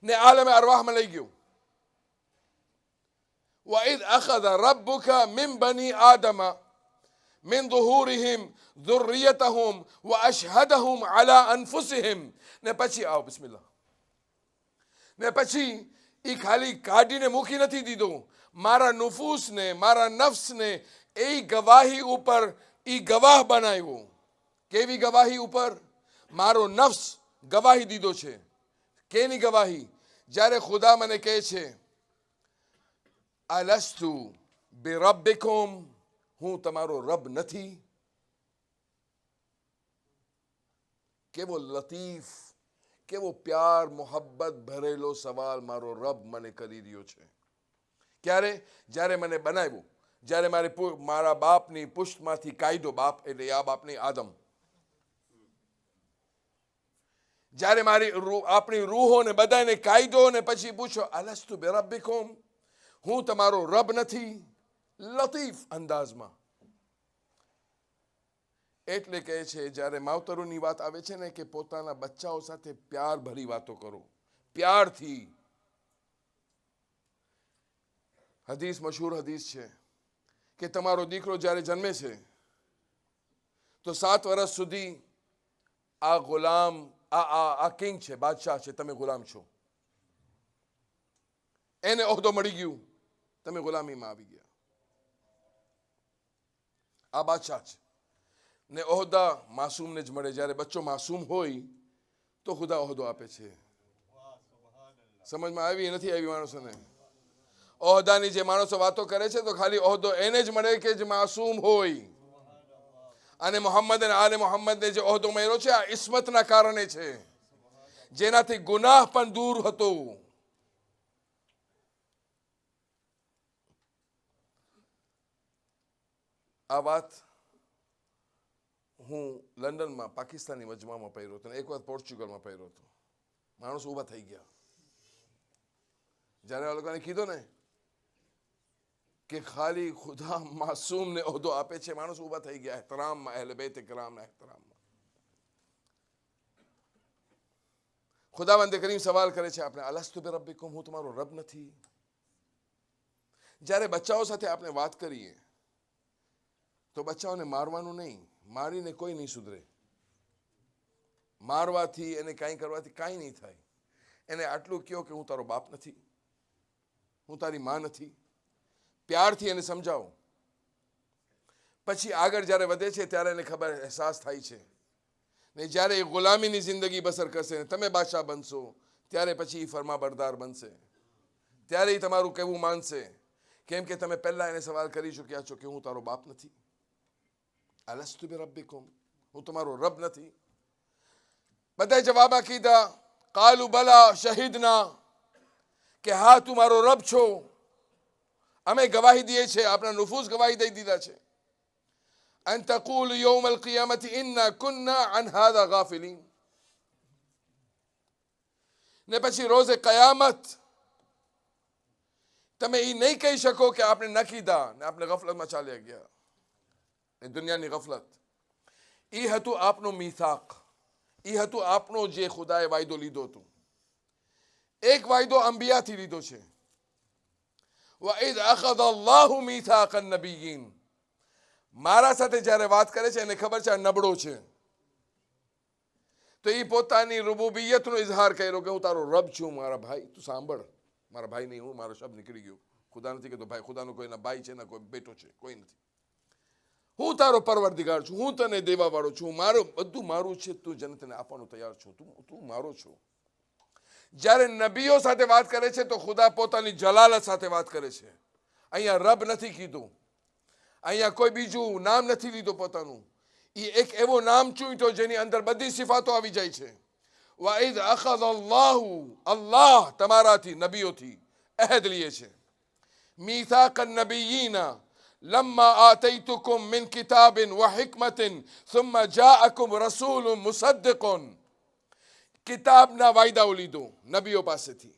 ને આલમે અરવાહમાં લઈ ગયું. وَإِذْ أَخَذَ رَبُّكَ مِنْ بَنِي آدَمَ مِنْ ظُهُورِهِمْ ذُرِّيَّتَهُمْ وَأَشْهَدَهُمْ عَلَىٰ أَنفُسِهِمْ ને પછી આવો બિસ્મિલ્લાહ. ને પછી એ ખાલી કાઢીને મૂકી નથી દીધો, મારા નુફૂસને, મારા નફ્સને એ ગવાહી ઉપર એ ગવાહ બનાવ્યો. કેવી ગવાહી ઉપર? મારો નફ્સ ગવાહી દીધો છે. કેની ગવાહી? જ્યારે ખુદા મને કહે છે અલસ્તુ બિરબ્બિકુમ, હું તમારો રબ નથી? કેવો લતીફ, કેવો પ્યાર મોહબ્બત ભરેલો સવાલ મારો રબ મને કરી રહ્યો છે. ક્યારે? જ્યારે મને બનાવ્યો, જ્યારે મારા બાપની પુષ્ટમાંથી કાયદો, બાપ એટલે આ બાપની આદમ, જ્યારે આપણી રૂહોને બધાને કાયદો ને પછી પૂછો અલસ્તુ બિરબ્બિકુમ, હું તમારો રબ નથી? લતીફ અંદાજમાં. એટલે કહે છે જ્યારે માવતરોની વાત આવે છે ને કે પોતાના બચ્ચાઓ સાથે પ્યાર ભરી વાતો કરો, પ્યારથી. હદીસ, મશહૂર હદીસ છે કે તમારો દીકરો જ્યારે જન્મે છે તો 7 વર્ષ સુધી આ ગુલામ, આ કિંગ છે, બાદશાહ છે, તમે ગુલામ છો. એને ઓહદો મળી ગયું, તમે ગુલામીમાં આવી ગયા. આ બાદશાહ છે ને ઓહદા માસૂમને જ મળે. જ્યારે બચ્ચો માસૂમ હોય તો ખુદા ઓહદો આપે છે. સમજમાં આવી નથી આવી માણસોને? ઓહદાની જે માણસો વાતો કરે છે તો ખાલી ઓહદો એને જ મળે કે જે માસૂમ હોય. અને મોહમ્મદ અને આલે મોહમ્મદને જે ઓહદો મળ્યો છે આ ઇસ્મતના કારણે છે, જેનાથી ગુનાહ પણ દૂર હતો. આ વાત હું લંડનમાં પાકિસ્તાની મજમામાં પહેર્યો હતો, એક વાર પોર્ચુગલમાં પહેર્યો હતો. માણસ ઊભા થઈ ગયા જ્યારે આ લોકોને કીધું ને કે ખાલી ખુદા માસૂમને ઓહદો આપે છે, માણસ ઊભા થઈ ગયા એહતરામમાં, અહેલે બેત કિરામના એહતરામમાં. ખુદાવંદ કરીમ સવાલ કરે છે આપણે અલસ્તુ બિરબ્બિકુમ, હું તમારો રબ નથી? જ્યારે બચ્ચાઓ સાથે આપણે વાત કરીએ તો બચ્ચાઓને મારવાનું નહીં, મારીને કોઈ નહીં સુધરે. મારવાથી એને કાંઈ કરવાથી કાંઈ નહીં થાય. એને આટલું કહો કે હું તારો બાપ નથી, હું તારી માં નથી. પ્યારથી એને સમજાવો. પછી આગળ જ્યારે વધે છે ત્યારે એને ખબર, અહેસાસ થાય છે. ને જ્યારે એ ગુલામીની જિંદગી બસર કરશે ને તમે બાદશાહ બનશો ત્યારે પછી એ ફરમાબરદાર બનશે, ત્યારે એ તમારું કહેવું માનશે. કેમ કે તમે પહેલા એને સવાલ કરી ચૂક્યા છો કે હું તારો બાપ નથી. અલસ્તુ બિરબ્બિકુમ, હું તમારો રબ નથી? બધાએ જવાબ કીધા, કાલુ બલા શહીદના, કે હા તું મારો રબ છો, અમે ગવાહી દઈએ છીએ, આપણા નુફૂસ ગવાહી દઈ દીધા છે. અન તકૂલ યૌમ અલ-કિયામતી ઇન્ના કુન્ના અન હાદા ગાફિલીન, ને પછી રોઝે કયામત તમે એ નહીં કહી શકો કે આપણે ન કીધા ને આપણે ગફલતમાં ચાલ્યા ગયા. એ દુનિયાની ગફલત. એ હતું આપનું મીથાક, એ હતું આપણો જે ખુદાએ વાયદો લીધો હતો. એક વાયદો અંબિયાથી લીધો છે. وَإِذْ أَخَذَ اللَّهُ مِيثَاقَ النَّبِيِّينَ, મારા સાથે જ્યારે વાત કરે છે એને ખબર છે આ નબળો છે, તો એ પોતાની રુબુબિયતનો ઇઝહાર કર્યો કે હું તારો રબ છું. મારા ભાઈ તું સાંભળ, મારા ભાઈ નહીં, હું મારો શબ્દ નીકળી ગયો. ખુદા નથી કહેતો ભાઈ, ખુદાનો કોઈના ભાઈ છે ના કોઈ બેટો છે, કોઈ નથી. હું તારો પરવરદિગાર છું, હું તને દેવા વાળો છું, મારું બધું મારું છે, તું જન્નતને આપવાનું તૈયાર છું, તું મારો છો. જ્યારે નબીઓ સાથે વાત કરે છે તો ખુદા પોતાની જલાલત સાથે વાત કરે છે. અહીંયા રબ નથી કીધું, અહીંયા કોઈ બીજું નામ નથી લીધું પોતાનું. એ એક એવો નામ ચૂંટ્યો જેની અંદર બધી સિફાતો આવી જાય છે. વઇદ અખઝ અલ્લાહ તમારાથી નબીઓથી અહેદ લીએ છે. મીથાક નબીયીના લમ્મા આતૈતુકુમ મિન કિતાબિન વ હિકમતિન સુમ્મા જાઅકુમ રસૂલુન મુસદ્દિકુન. કિતાબના વાયદાઓ લીધો નબીઓ પાસેથી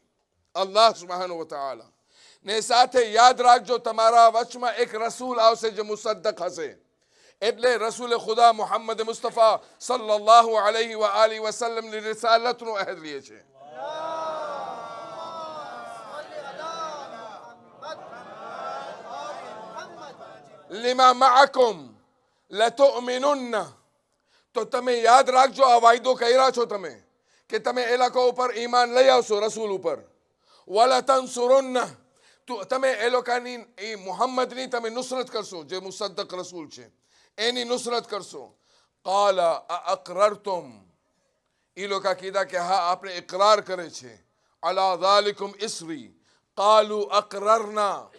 અલ્લાહ સુબ્હાનહુ વ તઆલા ને સાથે યાદ રાખજો તમારા વચમાં એક રસૂલ આવશે જે મુસદ્દક હશે. એટલે રસૂલ ખુદા મુહમ્મદ મુસ્તફા સલ્લલ્લાહુ અલૈહિ વ આલિહિ વસલ્લમની રિસાલતનો અહેદ લીએ છે. લિમા મઅકુમ લતુમિનુન્ન. તો તમે યાદ રાખજો આ વાયદો કર્યા છો તમે કે તમે એ લોકો ઉપર ઈમાન લઈ આવશો, રસૂલ ઉપર. વલા તનસુરુન્ન. તમે એ લોકોની એ મુહમ્મદની તમે નુસરત કરશો, જે મુસદ્દક રસૂલ છે એની નુસરત કરશો. કાલા અકરરતુમ. એ લોકો કીધા કે હા આપણે ઇકરાર કરે છે. અલા ઝાલિકુમ ઇસરી. કાલુ અકરરના.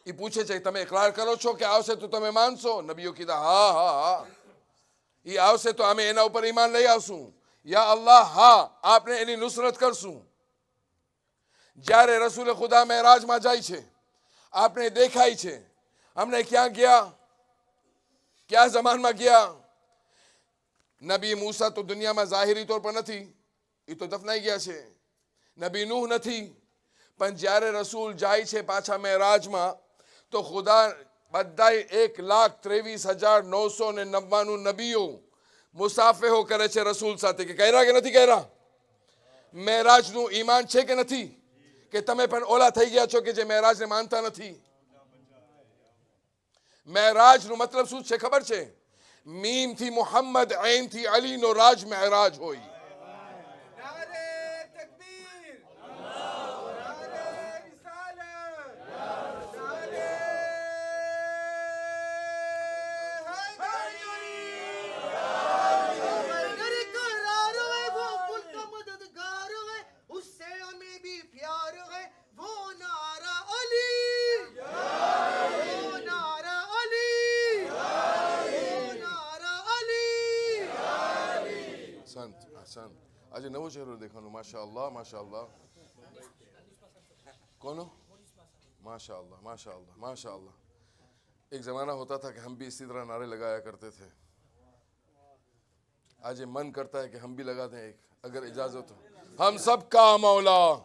એ પૂછે છે તમે ઇકરાર કરો છો કે આવશે તો તમે માનશો? નબીઓ કીધા હા હા હા, એ આવશે તો અમે એના ઉપર ઈમાન લઈ આવશું. યા અલ્લાહ, હા આપણે એની નુસરત કરશું. જ્યારે રસૂલ ખુદા મેરાજમાં જાય છે, આપણે દેખાય છે. અમને ક્યાં ગયા, ક્યાં જમાનમાં ગયા? નબી મૂસા તો દુનિયામાં ઝાહિરી તौर પર નથી, એ તો દફનાઈ ગયા છે. નબી નૂહ નથી. પણ જ્યારે રસૂલ જાય છે પાછા મેરાજમાં તો ખુદા બધાય 1,23,999 નબીઓ મુસાફેહો કરે છે રસૂલ સાથે કે કર્યા કે નથી કર્યા? મેરાજનું ઈમાન છે કે નથી? કે તમે પણ ઓલા થઈ ગયા છો કે જે મેરાજને માનતા નથી? મેરાજનું મતલબ શું છે ખબર છે? મીમ થી મુહમ્મદ, ઐન થી અલી નો રાજ મેરાજ હોય. नारे तकबीर, नारे रिसालत, नारे हैदरी. करार है वो मुल्क का मददगार है, उससे हमें भी प्यार है. वो नारा अली, वो नारा अली, वो नारा अली. સંત સંત આજે નવો ચહેરો દેખાનો. માશાઅલ્લાહ માશાઅલ્લાહ. કોનો? माशाअल्लाह माशाअल्लाह माशाअल्लाह. एक ज़माना होता था कि हम भी इसी तरह नारे लगाया करते थे. आज ये मन करता है कि हम भी लगा दें एक, अगर इजाज़त हो. हम सबका मौला,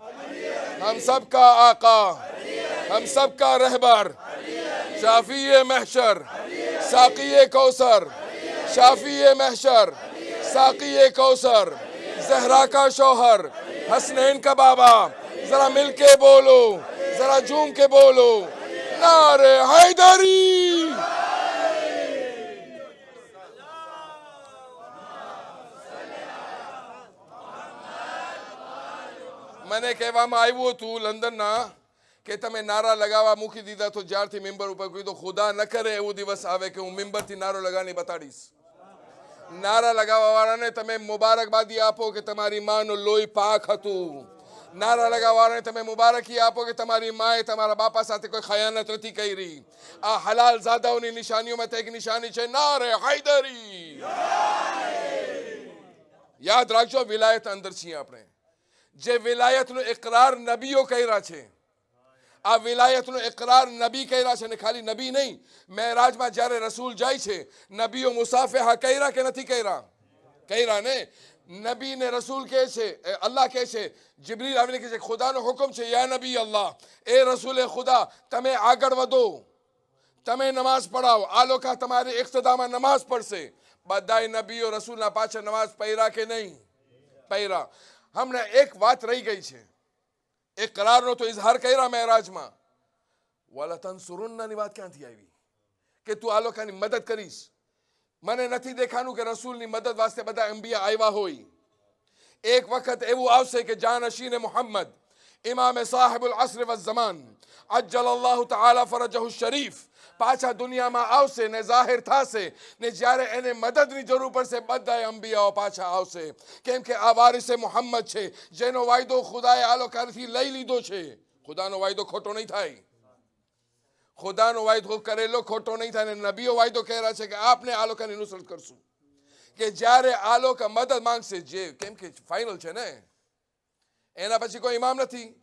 हम सबका आका, हम सबका रहबर, शाफी महशर, साक़ी कौसर, शाफी महशर, साक़ी कौसर, ज़हरा का शौहर, हसनैन का बाबा. ज़रा मिल के बोलो, जरा झूम के बोलो, नारे हैदरी. મને કહેવામાં આવ્યું હતું લંડનના કે તમે નારા લગાવવા મૂકી દીધા તો જ્યારથી મેમ્બર ઉપર કીધું ખુદા ન કરે એવો દિવસ આવે કે હું મેમ્બરથી નારો લગાવીને બતાડીશ. નારા લગાવવા વાળાને તમે મુબારકબાદી આપો કે તમારી માનું લોહી પાક હતું. નારા લગાવવાને તમે મુબારકી આપો કે તમારી માએ તમારા બાપા સાથે કોઈ ખયાનત નથી કરી. આ હલાલ ઝાદાઓની નિશાનીઓમાં એક નિશાની છે નારે હૈદરી. યાદ રાખજો વિલાયત અંદર છીએ આપણે. જે વિલાયતનો ઇકરાર નબીઓ કર્યા છે, આ વિલાયતનો ઇકરાર નબી કર્યા છે. ને ખાલી નબી નહીં, મેરાજમાં જ્યારે રસૂલ જાય છે નબીઓ મુસાફેહા કર્યા કે નથી કર્યા? કર્યા ને. નબી ને રસૂલ કહે છે, અલ્લાહ કહે છે, જિબ્રીલ આવીને કહે છે ખુદાનો હુકમ છે યા નબી અલ્લાહ, એ રસૂલે ખુદા તમે આગળ વધો, તમે નમાઝ પઢાવો. આ લોકો તમારી ઇક્તદામાં નમાઝ પડશે. બધાય નબીઓ રસૂલના પાછળ નમાઝ પઢ્યા કે નહીં પઢ્યા? હમણાં એક વાત રહી ગઈ છે. ઇકરારનો તો ઇઝહાર કર્યા મેરાજમાં. વલા તનસુરુન્નાની વાત ક્યાંથી આવી કે તું આ લોકોની મદદ કરીશ? મને નથી દેખાનું કે રસૂલની મદદ વાસ્તે બધા અંબિયા આવ્યા હોય. એક વખત એવું આવશે કે જાનશીને મુહમ્મદ ઇમામે સાહેબુલ અસ્ર વ ઝમાન અજ્જલલ્લાહુ તઆલા ફરજહુ શરીફ પાછા દુનિયામાં આવશે ને જાહેર થશે ને જ્યારે એને મદદની જરૂર પડશે બધા અંબિયાઓ પાછા આવશે, કેમ કે આ વારિસે મુહમ્મદ છે જેનો વાયદો ખુદાએ આ લોકોથી લઈ લીધો છે. ખુદાનો વાયદો ખોટો નહીં થાય, ખુદાનો વાયદો કરેલો ખોટો નહીં થાય. ને નબીઓ વાયદો કહે રહ્યા છે કે આપને આ લોકોની નુસરત કરશું, કે જ્યારે આ લોકો મદદ માંગશે, જે કેમ કે ફાઇનલ છે ને, એના પછી કોઈ ઇમામ નથી,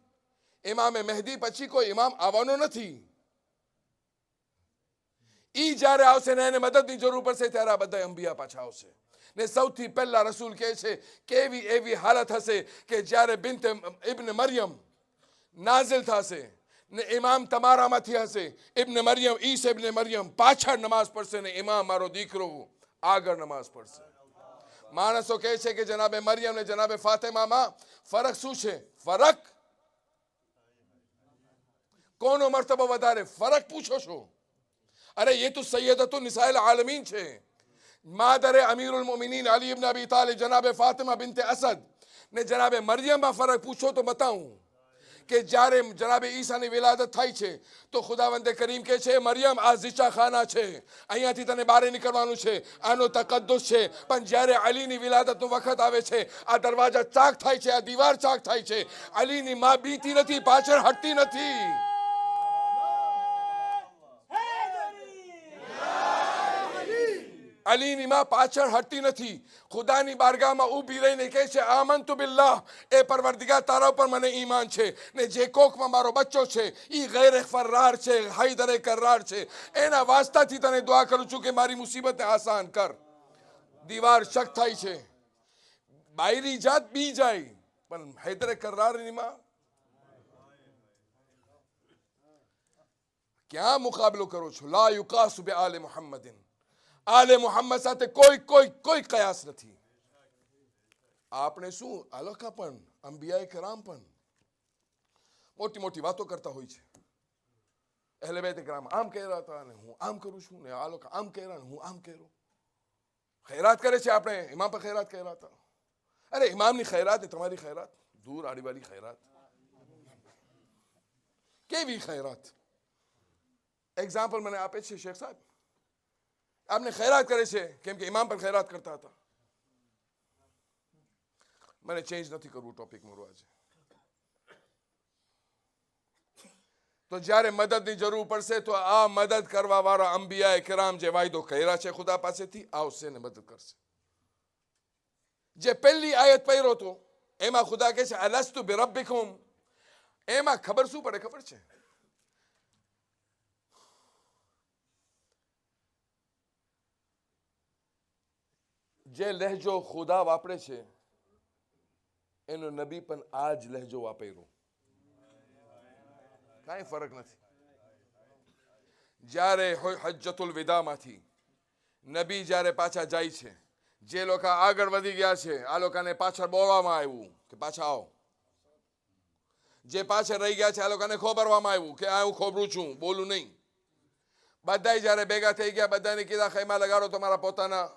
ઇમામે મહેદી પછી કોઈ ઇમામ આવવાનો નથી. ઈ જ્યારે આવશે ને એને મદદની જરૂર પડશે ત્યારે આ બધા અંબિયા પાછા આવશે. ને સૌથી પહેલા રસૂલ કહે છે કેવી એવી હાલત હશે કે જ્યારે બિન્ત ઇબ્ન મરિયમ નાઝિલ થશે ને ઇમામ તમારામાંથી હશે, ઇબ્ન મરિયમ ઈસ ઇબ્ન મરિયમ પાછળ નમાઝ પડશે ને ઇમામ મારો દીકરો આગળ નમાઝ પડશે. માણસો કહે છે કે જનાબે મરિયમ ને જનાબે ફાતિમામાં ફરક શું છે? ફરક કોનો મર્તબો વધારે? ફરક પૂછો છો? अरे ये तो सैयदतु निसाइल आलमीन छे, मादरे अमीरुल मोमिनीन अली इब्न अबी तालिब, जनाबे फातिमा बिनते असद ने जनाबे मरियम में फरक पूछो तो बताऊं कि જ્યારે જનાબે ઈસાની વિલાદત થઈ છે તો ખુદાવંદે કરીમ કહે છે મરિયમ આ ઝીચા ખાના છે, અહીંયાથી તને બહાર નીકળવાનું છે, આનો તકદ્દુસ છે. પણ જ્યારે અલીની વિલાદતનો વખત આવે છે આ દરવાજા ચાક થાય છે, આ દીવાર ચાક થાય છે. અલીની માં બીતી નથી, પાછળ હટતી નથી. અલીની માં પાછળ હટતી નથી. ખુદાની બારગાહમાં ઊભી રહીને કહે છે આમનતુ બિલ્લાહ, એ પરવરદિગાર તારા ઉપર મને ઈમાન છે ને જે કોખમાં મારો બચ્ચો છે ઈ ગૈર ફરાર છે, હૈદરે કરાર છે. એના વાસ્તાથી તને દુઆ કરું છું કે મારી મુસીબતને આસાન કર. દીવાર શક થાય છે, બાયરી જાત બી જાય, પણ હૈદરે કરારની માં ક્યાં મુકાબલો કરો છો? લા યુકાસુ બિ આલે મુહમ્મદિન, આલે મુહમ્મદ સાથે કોઈ કોઈ કોઈ કયાસ નથી. આપણે શું આ લોકો પણ અંબિયાએ કરામ પણ મોટી મોટી વાતો કરતા હોય છે. અહેલે બેત કરામ આમ કહી રહ્યા હતા ને હું આમ કરું છું, ને આ લોકો આમ કહી રહ્યા ને હું આમ કહી રહ્યો. ખૈરાત કરે છે, આપણે ઇમામ પર ખૈરાત કહી રહ્યા હતા. અરે ઇમામની ખૈરાત ને તમારી ખૈરાત દૂર આડીવાળી ખૈરાત, કેવી ખૈરાત? એક્ઝામ્પલ મને આપે છે શેખ સાહેબ, आपने खैरात करे છે કેમ કે ઇમામ પર ખૈરાત કરતા હતા. મને ચેન્જ નથી કરવું ટોપિક મારું આજે. તો જ્યારે મદદની જરૂર પડશે તો આ મદદ કરવા વાળા અંબિયાએ કિરામ જે વાયદો કર્યા છે ખુદા પાસેથી આવશે ને મદદ કરશે. જે પહેલી આયત પઢ્યો તો એમાં ખુદા કહે છે અલસ્તુ બિરબ્બિકુમ, એમાં ખબર શું પડે ખબર છે? જે લહેજો ખુદા વાપરે છે એનો નબી પણ આ જ લહેજો વાપર્યો, કાંઈ ફરક નથી. જ્યારે હજ્જતુલ વિદામાંથી નબી જ્યારે પાછા જાય છે, જે લોકો આગળ વધી ગયા છે આ લોકોને પાછળ બોલવામાં આવ્યું કે પાછા આવો. જે પાછળ રહી ગયા છે આ લોકોને ખોબરવામાં આવ્યું કે આ હું ખોબરું છું, બોલું નહીં. બધાય જ્યારે ભેગા થઈ ગયા, બધાને કીધા ખૈમા લગાડો, તમારા પોતાના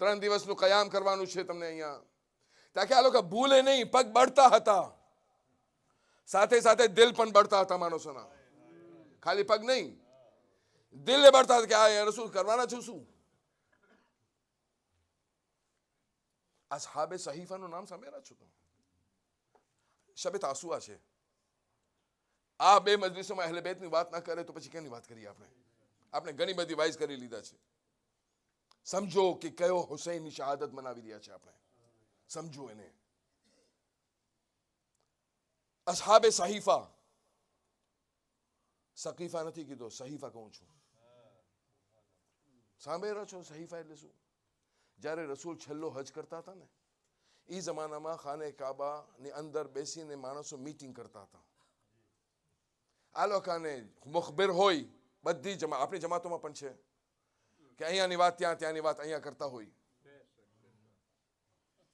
3 દિવસનું કયામ કરવાનું છે તમને અહીંયા. તાકે આ લોકો ભૂલે નહીં, પગ બળતા હતા, સાથે સાથે દિલ પણ બળતા હતા માણસોના. ખાલી પગ નહીં, દિલ બળતા હતા કે આ રસૂલ કરવાના છું શું. અસહાબે સહીફાનું નામ સાંભળ્યા છો તમે? શબે તાસુઆ છે. આ બે મજલિસોમાં અહેલે બેતની વાત ના કરે તો પછી કેની વાત કરીએ આપણે? આપણે ઘણી બધી વાઇઝ કરી લીધા છે. સમજો કે કયો હુસૈનની શહાદત મનાવી રહ્યા છે આપણે, સમજો એને. અસહાબે સહીફા, સકીફા નથી કીધો, સહીફા કહું છું. સાંભળ્યા છો સહીફા એટલે શું? જ્યારે રસૂલ છેલ્લો હજ કરતા હતા ને એ જમાનામાં ખાને કાબાની અંદર બેસીને માણસો મીટિંગ કરતા હતા. આ લોકોને મુખબિર હોય, બધી આપણી જમાતોમાં પણ છે કે અહીંયાની વાત ત્યાં, ત્યાંની વાત અહીંયા કરતા હોય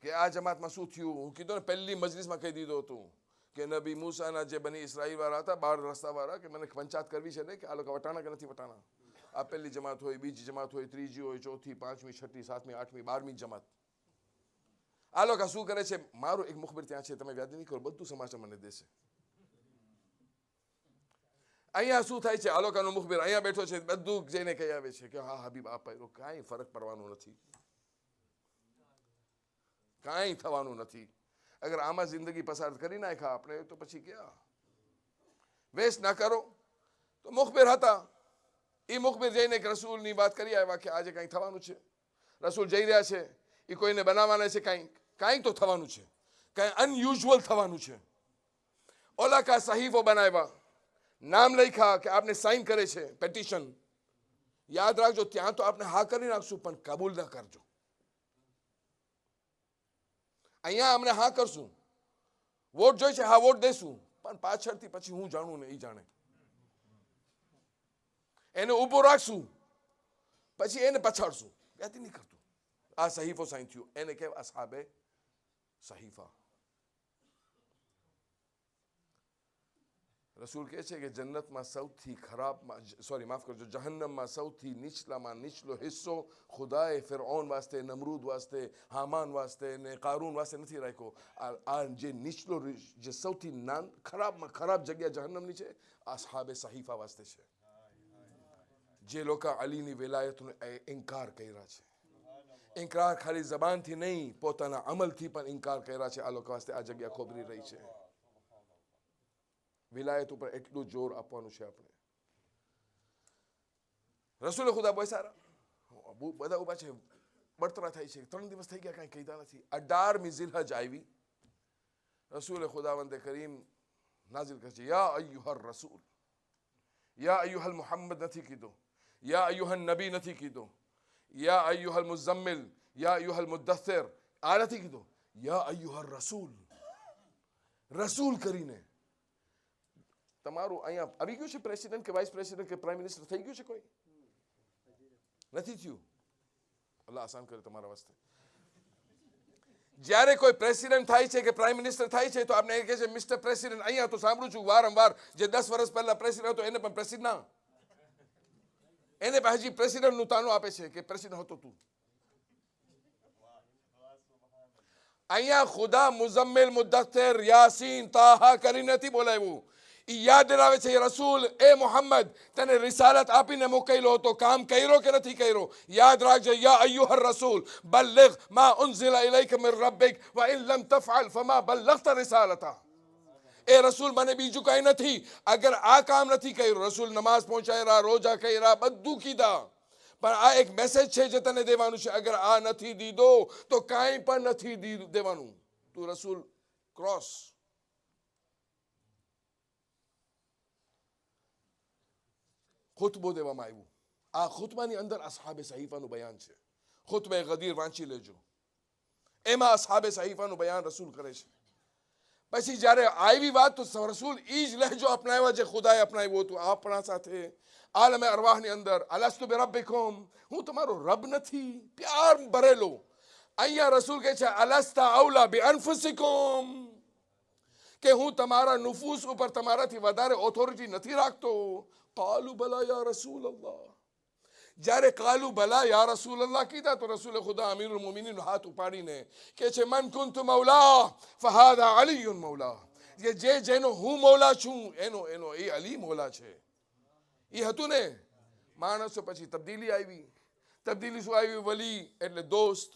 કે આ જમાતમાં શું થયું. હું કીધું ને પહેલી મજલિસમાં કહી દીધું હતું કે નબી મૂસાના જે બની ઇસરાઈલ વાળા હતા, 12 રસ્તાવાળા, કે મને પંચાયત કરવી છે ને કે આ લોકો વટાણા કે નથી વટાણા. આ પહેલી જમાત હોય, બીજી જમાત હોય, ત્રીજી હોય, ચોથી, પાંચમી, છઠ્ઠી, સાતમી, આઠમી, 12મી જમાત. આ લોકો શું કરે છે? મારું એક મુખબિર ત્યાં છે, તમે વ્યાદ નહીં કરો, બધું સમાચાર મને દેશે. અહીંયા શું થાય છે? આ લોકોનો મુખબીર અહીંયા બેઠો છે, બધું જઈને કહી આવે છે કે હા હબીબ આ પહેરો, કાંઈ ફરક પડવાનો નથી, કાંઈ થવાનું નથી. અગર આમાં જિંદગી પસાર કરી નાખ્યા આપણે તો પછી ક્યાં વેસ્ટ ના કરો. તો મુખબીર હતા, એ મુખબીર જઈને રસૂલની વાત કરી આવ્યા કે આજે કંઈક થવાનું છે, રસૂલ જઈ રહ્યા છે, એ કોઈને બનાવવાના છે, કાંઈક તો થવાનું છે, કાંઈ અનયુઝ્યુઅલ થવાનું છે. ઓલા કા સહીફો બનાવ્યા, નામ લખ્યા કે આપને સાઇન કરે છે પેટિશન. યાદ રાખજો, ત્યાં તો આપણે હા કરી નાખશું પણ કબૂલ ના કરજો. અહીંયા અમને હા કરશું, વોટ જોઈ છે, હા વોટ દેશું, પણ પાછળથી પછી હું જાણું ને એ જાણે. એને ઊભો રાખશું, પછી એને પછાડશું, ત્યાંથી નહીં કરતું. આ સહીફો સાઇન થયું, એને કહેવાય અસહાબે સહીફા. રસૂલ કહે છે કે જન્નતમાં સૌથી ખરાબમાં, સોરી માફ કરજો, જહન્નમમાં સૌથી નીચલામાં નીચલો હિસ્સો ખુદાએ ફિરഔન વાસ્તે, નમરૂદ વાસ્તે, હામાન વાસ્તે ને કારૂન વાસ્તે નથી રાખ્યો. આ જે નીચલો, જે સૌથી ખરાબમાં ખરાબ જગ્યા જહન્નમની છે, અસહાબે સહીફા વાસ્તે છે. જે લોકો અલીની વિલાયતનો ઇનકાર કર્યા છે, ઇનકાર ખાલી જબાનથી નહીં પોતાના અમલથી પણ ઇનકાર કર્યા છે, આ લોકો વાસ્તે આ જગ્યા ખોબરી રહી છે. વિલાયત ઉપર એટલું જોર આપવાનું છે આપણે. રસૂલ ખુદા બહુ સારા, બધા ઉભા છે, બળતરા થાય છે, 3 દિવસ થઈ ગયા કાંઈ કહીતા નથી. 18મી ઝિલહજ આવી, રસૂલ ખુદાવંદ કરીમ નાઝિલ કરે છે યા અય્યુહર રસૂલ, યા અય્યુહલ મુહમ્મદ નથી કીધો, યા અય્યુહન નબી નથી કીધો, યા અય્યુહલ મુઝમ્મિલ, યા અય્યુહલ મુદ્દથિર, આ નથી કીધો, યા અય્યુહર રસૂલ. રસૂલ કરીને તમારું અહીંયા આવી ગયું છે પ્રેસિડેન્ટ કે વાઇસ પ્રેસિડેન્ટ કે પ્રાઇમ મિનિસ્ટર થઈ ગયું છે? કોઈ નથી થયું. અલ્લાહ આસાન કરે તમારા વાસ્તે. જ્યારે કોઈ પ્રેસિડેન્ટ થાય છે કે પ્રાઇમ મિનિસ્ટર થાય છે તો આપણે એ કહે છે મિસ્ટર પ્રેસિડેન્ટ. અહીંયા તો સાંભળું છું વારંવાર, જે 10 વર્ષ પહેલા પ્રેસિડેન્ટ હતો એને પણ પ્રેસિડેન્ટ ના, એને પણ હજી પ્રેસિડેન્ટનું તાનું આપે છે કે પ્રેસિડેન્ટ હતો તું. અહીંયા ખુદા મુઝમ્મિલ, મુદ્દથિર, યાસીન, તાહા કરીને નથી બોલાવ્યું. યાદ દિલાવે છે રસૂલ એ મોહમ્મદ તને રિસાલત આપીને મોકલ્યો હતો, કામ કર્યો કે નથી કર્યો? યાદ રાખજો, યા અય્યુહર રસૂલ બલ્લિગ મા ઉન્ઝિલા ઇલૈકા મિન રબ્બિક વ ઇન લમ તફઅલ ફમા બલ્લગતા રિસાલતા. એ રસૂલ મને બીજું કાંઈ નથી. અગર આ કામ નથી કર્યું, રસૂલ નમાઝ પહોંચાડ્યા, રોજા કર્યા, બધું કીધા, પણ આ એક મેસેજ છે જે તને દેવાનું છે. અગર આ નથી દીધો તો કાંઈ પણ નથી દેવાનું. તું રસૂલ ક્રોસ. ખુતબો દેવામાં આવ્યું. આ ખુતબાની અંદર અસહાબે સહીફાનું બયાન છે. ખુતબે ગદીર વાંચી લેજો, એમાં અસહાબે સહીફાનું બયાન રસૂલ કરે છે. પછી જ્યારે આવી વાત તો રસૂલ ઈ જ લહેજો અપનાવ્યા જે ખુદાએ અપનાવ્યો હતું આપણા સાથે. આલમે અરવાહની અંદર અલસ્તુ બિરબ્બિકુમ, હું તમારો રબ નથી? પ્યાર ભરેલો. અહીંયા રસૂલ કહે છે અલસ્તા અૌલા બિઅનફુસિકુમ, કે હું તમારા નુફૂસ ઉપર તમારાથી વધારે ઓથોરિટી નથી રાખતો. કાલુ બલા યા રસૂલ અલ્લાહ. જ્યારે કાલુ બલા યા રસૂલ અલ્લાહ કીધા તો રસૂલ ખુદા અમીરુલ મોમિનીન હાથ ઉપાડીને કે છે મન કુંતુ મૌલા ફહાદા અલીયુન મૌલા. જે જેનો હું મૌલા છું એનો એ અલી મૌલા છે. એ હતું ને. માણસો પછી તબદીલી આવી. તબદીલી શું આવી? વલી એટલે દોસ્ત,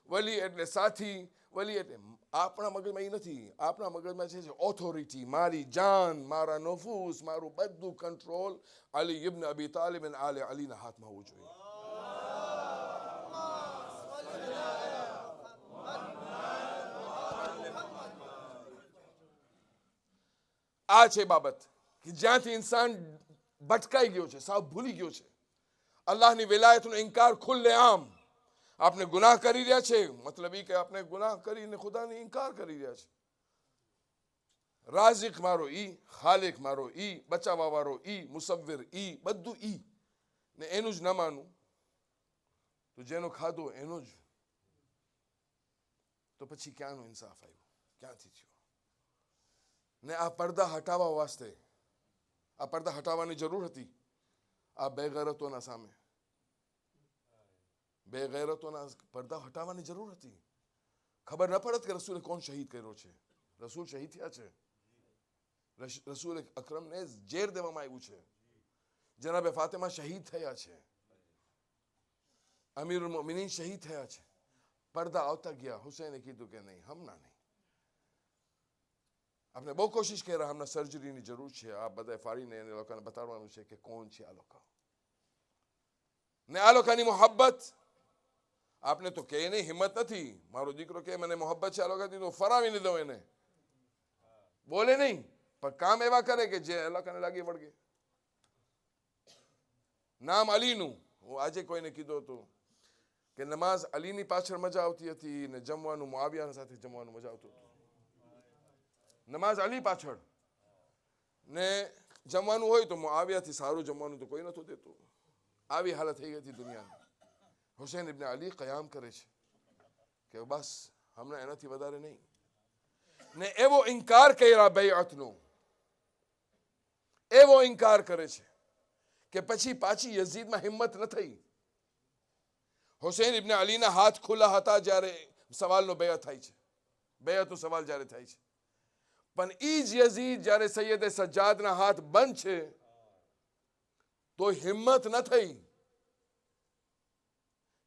વલી એટલે સાથી, વલી એટલે આપણા મગજમાં એ નથી. આપણા મગજમાં છે ઓથોરિટી, મારી જાન, મારા નફૂસ, મારું બધું કંટ્રોલ અલી ઇબ્ન અબી તાલિબ અને આલે અલીના હાથમાં હોવું જોઈએ. આ છે બાબત કે જ્યાંથી ઇન્સાન ભટકાઈ ગયો છે, સાવ ભૂલી ગયો છે. અલ્લાહની વિલાયતનો ઇનકાર ખુલ્લે આમ. આપણે ગુનાહ કરી રહ્યા છે, મતલબ એ કે આપણે ગુનાહ કરીને ખુદાને ઇનકાર કરી રહ્યા છે. રાઝિક મારો ઈ, ખાલિક મારો ઈ, બચાવવા વાળો ઈ, મુસવ્વિર ઈ, બધું ઈ, ને એનું જ ન માનું તો જેનો ખાધો એનો જ, તો પછી ક્યાંનો ઇન્સાફ આવ્યો? ક્યાંથી થયો? ને આ પડદા હટાવવા વાસ્તે, આ પડદા હટાવવાની જરૂર હતી આ બેગૈરતોના સામે. બેગૈરતોના પડદા હટાવવાની જરૂર હતી. ખબર ન પડત કે રસૂલે કોણ શહીદ કર્યો છે. રસૂલ શહીદ થયા છે. રસૂલ અકરમને ઝેર દેવામાં આવ્યું છે. જનાબે ફાતિમા શહીદ થયા છે. અમીરુલ મોમિનીન શહીદ થયા છે. પડદા આવતા ગયા. હુસૈને કીધું કે નહીં, હમણાં નહીં. આપણે બહુ કોશિશ કરી રહ્યા, હમણાં સર્જરીની જરૂર છે. આ બધા ફાડીને એને લોકોને બતાડવાનું છે કે કોણ છે આ લોકો. ને આ લોકોની મોહબ્બત આપને તો કે નહીં, હિંમત નથી. મારો દીકરો કે મને મોહબ્બત છે આ લોકોથી, તો ફરાવીને દઉં એને. બોલે નહીં, પણ કામ એવા કરે કે જે એ લોકોને લાગી વળગે. નામ અલીનું હું આજે કોઈને કીધું હતું કે નમાઝ અલીની પાછળ મજા આવતી હતી ને જમવાનું મુઆવિયા સાથે જમવાનું મજા આવતું હતું. નમાઝ અલી પાછળ ને જમવાનું હોય તો મુઆવિયાથી સારું જમવાનું તો કોઈ નતું દેતું. આવી હાલત થઈ ગઈ હતી દુનિયાની. હુસૈન ઇબ્ન અલી કયામ કરે છે કે બસ હમણાં એનાથી વધારે નહીં. ને એવો ઇનકાર કર્યા બૈઅતનો, એવો ઇનકાર કરે છે કે પછી પાછી યઝીદમાં હિંમત ન થઈ. હુસૈન ઇબ્ન અલીના હાથ ખુલ્લા હતા જ્યારે સવાલનો બેઅત થાય છે, બેઅતનો સવાલ જ્યારે થાય છે. પણ ઈ જ યઝીદ જ્યારે સૈયદ સજ્જાદના હાથ બંધ છે તો હિંમત ન થઈ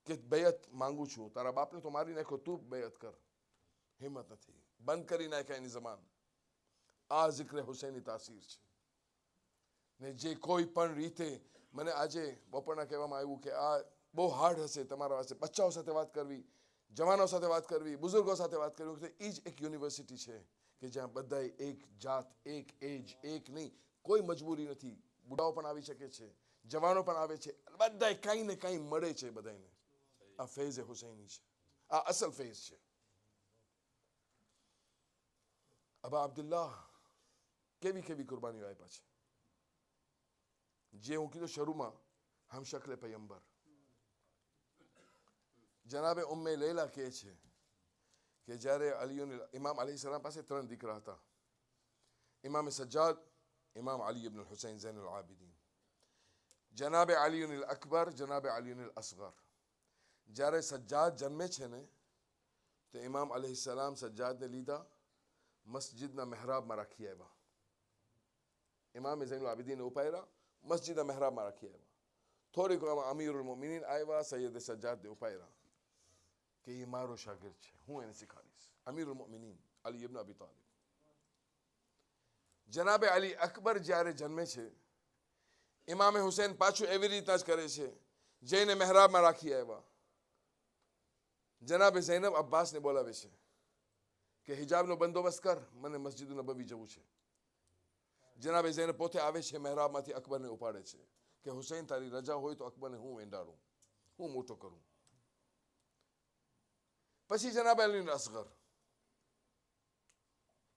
કે બેઅત માંગુ છું, તારા બાપને તો મારી નાખો, તું બેઅત કર. હિંમત નથી, બંધ કરી નાખ્યા એની જબાન. આ જિક્ર હુસૈનની તાસીર છે. ને જે કોઈ પણ રીતે મને આજે બપોરના કહેવામાં આવ્યું કે આ બહુ હાર્ડ હશે તમારા પાસે બચ્ચાઓ સાથે વાત કરવી, જવાનો સાથે વાત કરવી, બુઝુર્ગો સાથે વાત કરવી. એ જ એક યુનિવર્સિટી છે કે જ્યાં બધાય એક જાત, એક એજ, એક નહીં, કોઈ મજબૂરી નથી. બુઢાઓ પણ આવી શકે છે, જવાનો પણ આવે છે, બધાય કંઈ ને કંઈ મળે છે બધાને. આ ફેઝ એ હુસૈની છે, આ અસલ ફેઝ છે. અબા અબ્દુલ્લાહ કેવી કેવી કુરબાનીઓ આપ્યા છે. જે હું કીધું શરૂમાં, હમ શક્લે પયંબર. જનાબે ઉમ્મે લૈલા કહે છે કે જ્યારે ઇમામ અલૈહિસ્સલામ પાસે 3 દીકરા હતા, ઇમામ સજ્જાદ, ઇમામ અલી ઇબ્ન હુસૈન ઝૈનુલ આબિદીન, જનાબે અલી અકબર, જનાબે અલી અસગર. જ્યારે સજ્જાદ જન્મે છે ને તો ઇમામ અલૈહિસ્સલામ સજ્જાદને લીધા, મસ્જિદના મહેરાબમાં રાખી આવ્યા. ઇમામ ઝૈનુલ આબિદીનને ઉપાડ્યા, મસ્જિદના મહેરાબમાં રાખી આવ્યા. થોડીક વારમાં અમીરુલ મોમિનીન આવ્યા, સૈયદ સજ્જાદને ઉપાડ્યા કે એ મારો શાગિર્દ છે, હું એને શીખાડીશ. અમીરુલ મોમિનીન અલી ઇબ્ન અબી તાલિબ. જનાબે અલી અકબર જ્યારે જન્મે છે, ઇમામે હુસૈન પાછું એવી રીતના જ કરે છે, જઈને મહેરાબમાં રાખી આવ્યા. જનાબે ઝૈનબ અબ્બાસને બોલાવે છે કે હિજાબનો બંદોબસ્ત કર, મને મસ્જિદ નબવી જવું છે. જનાબે ઝૈનબ પોતે આવે છે, મહેરાબમાંથી અકબરને ઉપાડે છે કે હુસૈન તારી રજા હોય તો અકબરને હું વેંડાડું, હું મોટો કરું. પછી જનાબે અલી અસગર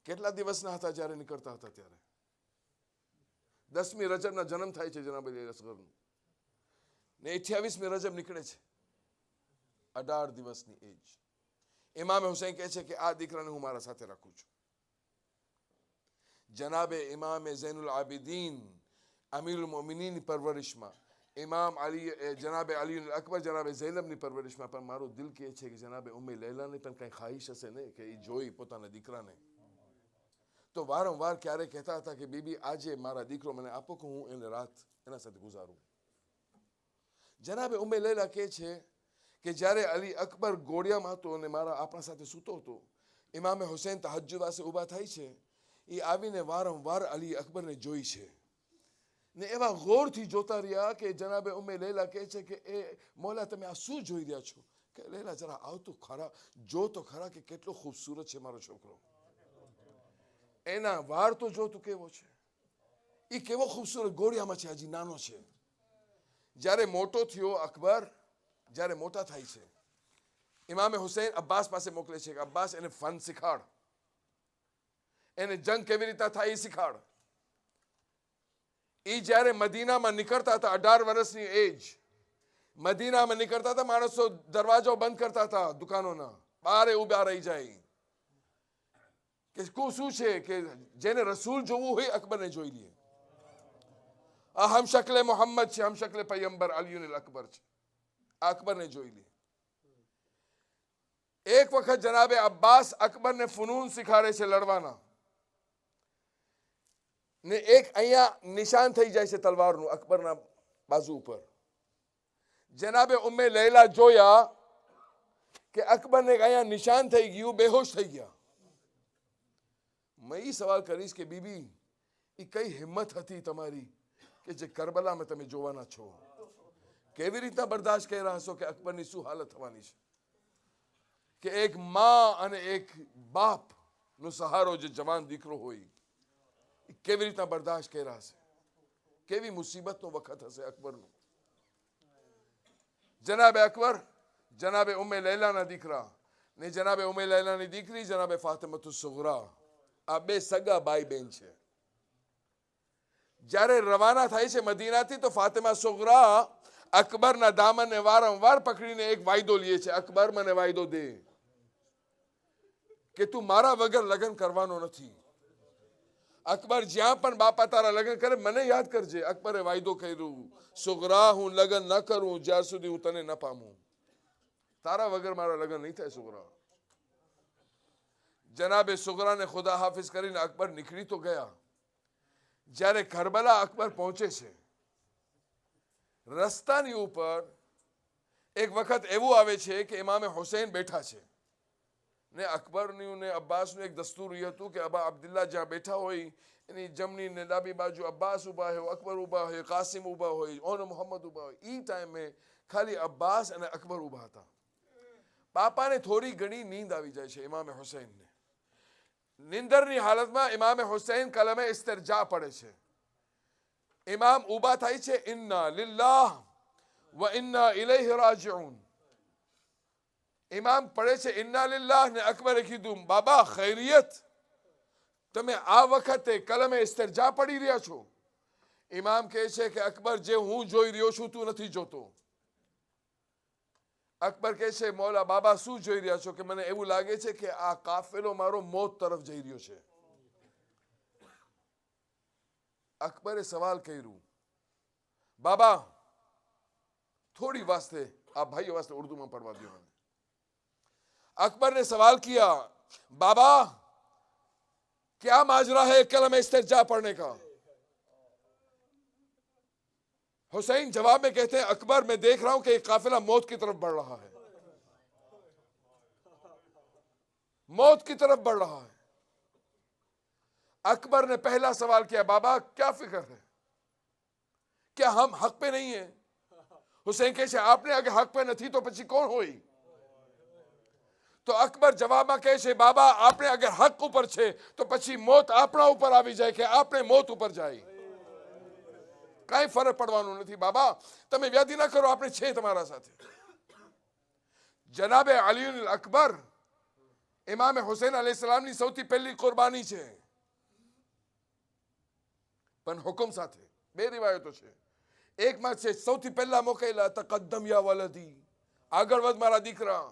કેટલા દિવસના હતા જ્યારે નીકળતા હતા ત્યારે? 10મી રજબના જન્મ થાય છે જનાબ અલી અસગરનું ને 28મી રજબ નીકળે છે, 18 દિવસની એજ. ઇમામે હુસૈન કહે છે કે આ દીકરાને હું મારા સાથે રાખું છું. જનાબે ઇમામે ઝૈનુલ આબિદીન અમીરુલ મોમિનીનની પરવરિશમાં, ઇમામ અલી, જનાબે અલી અકબર, જનાબે ઝૈનબની પરવરિશમાં, પણ મારું દિલ કહે છે કે જનાબે ઉમ્મે લૈલાની પણ કંઈ ખ્વાહિશ હશે ને કે એ જોઈ પોતાના દીકરાને. તો વારંવાર ક્યારે કહેતા હતા કે બીબી આજે મારા દીકરો મને આપો કે હું એને રાત એના સાથે ગુજારું. જનાબે ઉમ્મે લૈલા કહે છે કે જ્યારે અલી અકબર ગોળિયામાં હતો અને આપણા સાથે સૂતો હતો, ઇમામે હુસૈન તહજ્જુદ પાસે ઊભા થાય છે, એ આવીને વારંવાર અલી અકબરને જોઈ છે ને એવા ગૌરથી જોતા રહ્યા કે જનાબે ઉમ્મે લૈલા કહે છે કે એ મોલા તમે આ શું જોઈ રહ્યા છો? કે લૈલા જરા આવ તો ખરા, જો તો ખરા કે કેટલો ખૂબસૂરત છે મારો છોકરો. એના વાર તો જો તું કેવો છે, એ કેવો ખૂબસૂરત ગોળિયામાં છે, હજી નાનો છે. જ્યારે મોટો થયો અકબર, જ્યારે મોટા થાય છે, ઇમામે હુસૈન અબ્બાસ પાસે મોકલે છે કે અબ્બાસ એને ફન શીખાડ, એને જંગ કેવી રીતે થાય એ શીખાડ. એ જ્યારે મદીનામાં નીકળતા હતા, 18 વર્ષની એજ, મદીનામાં નીકળતા હતા, માણસો દરવાજો બંધ કરતા હતા દુકાનોના, બહાર ઊભા રહી જાય કે શું છે કે જેને રસૂલ જોવું હોય અકબરને જોઈ લે. આ હમ શક્લે મોહમ્મદ છે, હમ શક્લે પયંબર અલી અકબર છે, આ અકબરને જોઈ લે. એક વખત જનાબે અબ્બાસ અકબરને ફનૂન શીખાડે છે લડવાના. ને એક અહીંયા નિશાન થઈ જાય છે તલવારનું અકબરના બાજુ ઉપર. જનાબે ઉમ્મે લૈલા જોયા કે અકબરને અહીંયા નિશાન થઈ ગયું, બેહોશ થઈ ગયા. મેં એ સવાલ કરીશ કે બીબી એ કઈ હિંમત હતી તમારી કે જે કરબલામાં તમે જોવાના છો? કેવી રીતના બરદાશ્ત કરી રહ્યા છો કે અકબરની શું હાલત થવાની છે? કે એક માં અને એક બાપ નો સહારો જે જવાન દીકરો હોય એ કેવી રીતના બરદાશ્ત કરી રહ્યા છે? કેવી મુસીબતનો વખત હશે અકબરનો. જનાબે અકબર જનાબે ઉમ્મે લૈલાના દીકરા ને જનાબે ઉમ્મે લૈલાની દીકરી જનાબે ફાતિમતુ સુગરા, આ બે સગા ભાઈ બહેન છે. જ્યારે રવાના થાય છે મદીનાથી તો ફાતિમા સુગરા અકબરના દામનને વારંવાર પકડીને એક વાયદો લે છે. અકબર મને વાયદો દે કે તું મારા વગર લગ્ન કરવાનો નથી. અકબર જ્યાં પણ બાપા તારા લગ્ન કરે મને યાદ કરજે. અકબરે વાયદો કર્યું, સુગરા હું લગ્ન ન કરું જ્યાર સુધી હું તને ન પામું. તારા વગર મારા લગ્ન નહીં થાય સુગરા. જનાબે સુગરાને ખુદા હાફિઝ કરીને અકબર નીકળી તો ગયા. જ્યારે કરબલા અકબર પહોંચે છે, રસ્તાની ઉપર એક વખત એવું આવે છે કે ઇમામે હુસૈન બેઠા છે ને અકબરનું ને અબ્બાસનું એક દસ્તુર એ હતું કે અબા અબ્દુલ્લા જ્યાં બેઠા હોય એની જમણી ને ડાબી બાજુ અબ્બાસ ઉભા હોય, અકબર ઉભા હોય, કાસિમ ઉભા હોય, ઓન મોહમ્મદ ઉભા હોય. એ ટાઈમે ખાલી અબ્બાસ અને અકબર ઉભા હતા. બાપાને થોડી ઘણી નીંદ આવી જાય છે ઇમામે હુસૈનને. નિંદરની હાલતમાં ઇમામે હુસૈન કલમે ઇસ્તિરજા પડે છે. ઇમામ ઉભા થાય છે, ઇન્ના લિલ્લાહ વ ઇન્ના ઇલૈહિ રાજીઉન. ઇમામ પડે છે ઇન્ના લિલ્લાહ ને અકબરે કીધું, બાબા ખૈરિયત, તમે આ વખતે કલમે ઇસ્તિરજા પડી રહ્યા છો? ઇમામ કહે છે કે અકબર જે હું જોઈ રહ્યો છું તું નથી જોતો. અકબર કહે છે, મૌલા બાબા શું જોઈ રહ્યા છો? કે મને એવું લાગે છે કે આ કાફેલો મારો મોત તરફ જઈ રહ્યો છે. અકબરે સવાલ કર્યું, બાબા થોડી વાસ્તે आप भाई वास्ते उर्दू में पढ़वा दियो. मैंने अकबर ने सवाल किया, बाबा क्या माजरा है कलम इस्तिरजा पढ़ने का? हुसैन जवाब में कहते हैं, अकबर मैं देख रहा हूं कि काफिला मौत की तरफ बढ़ रहा है, मौत की तरफ बढ़ रहा है. अकबर ने पहला सवाल किया, बाबा क्या फिक्र है, क्या हम हक पे नहीं है? हुसैन કહે છે, આપને અગર હક पे નથી તો પછી કોણ હોય? તો અકબર જવાબમાં કહે છે, બાબા આપણે અગર હક ઉપર છે તો પછી મોત આપણા ઉપર આવી જાય કે આપણે મોત ઉપર જાય, કઈ ફરક પડવાનું નથી. બાબા તમે વ્યાધિ ના કરો, આપણે છે તમારા સાથે. જનાબે અલી અકબર ઇમામે હુસૈન અલૈહિસ્સલામની સૌથી પહેલી કુરબાની છે, પણ હુકમ સાથે. બે રિવાયતો છે. એકમાં છે સૌથી પહેલા મોકલેલા, તકદ્દમ યા વલદી, આગળ વધ મારા દીકરા,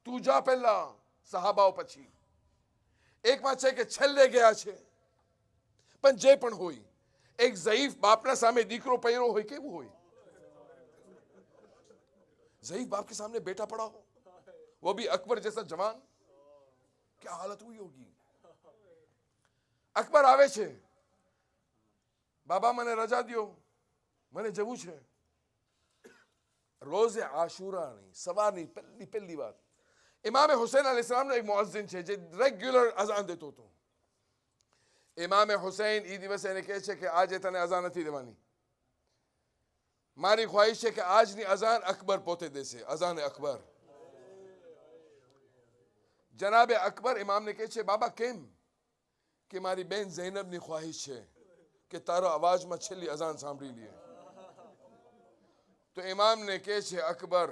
તું જા પહેલા, સહાબાઓ પછી. એકમાં છે કે છેલ્લે ગયા છે. પણ જે પણ હોય, એક ઝઈફ બાપના સામે દીકરો પહેરો હોય કેવું હોય? ઝઈફ बाप के सामने बेटा पड़ा हो, वो भी अकबर जैसा जवान, क्या हालत हुई होगी? અકબર આવે છે, બાબા મને રજા દ્યો, મને જવું છે. રોઝે આશુરાની સવારની પહેલી વાત, ઇમામે હુસૈન અલૈહિસ્સલામનો એક મુઅઝ્ઝિન છે જે રેગ્યુલર અઝાન દેતો હતો. ઇમામે હુસૈન એ દિવસે એને કહે છે કે આજે તને અઝાન નથી દેવાની, મારી ખ્વાહિશ છે કે આજની અઝાન અકબર પોતે દેશે, અઝાન અકબર. જનાબે અકબર ઇમામને કહે છે, બાબા કેમ? કે મારી બેન ઝૈનબની ખ્વાહિશ છે કે તારો અવાજમાં છેલ્લી અઝાન સાંભળી લે. તો ઇમામને કહે છે અકબર,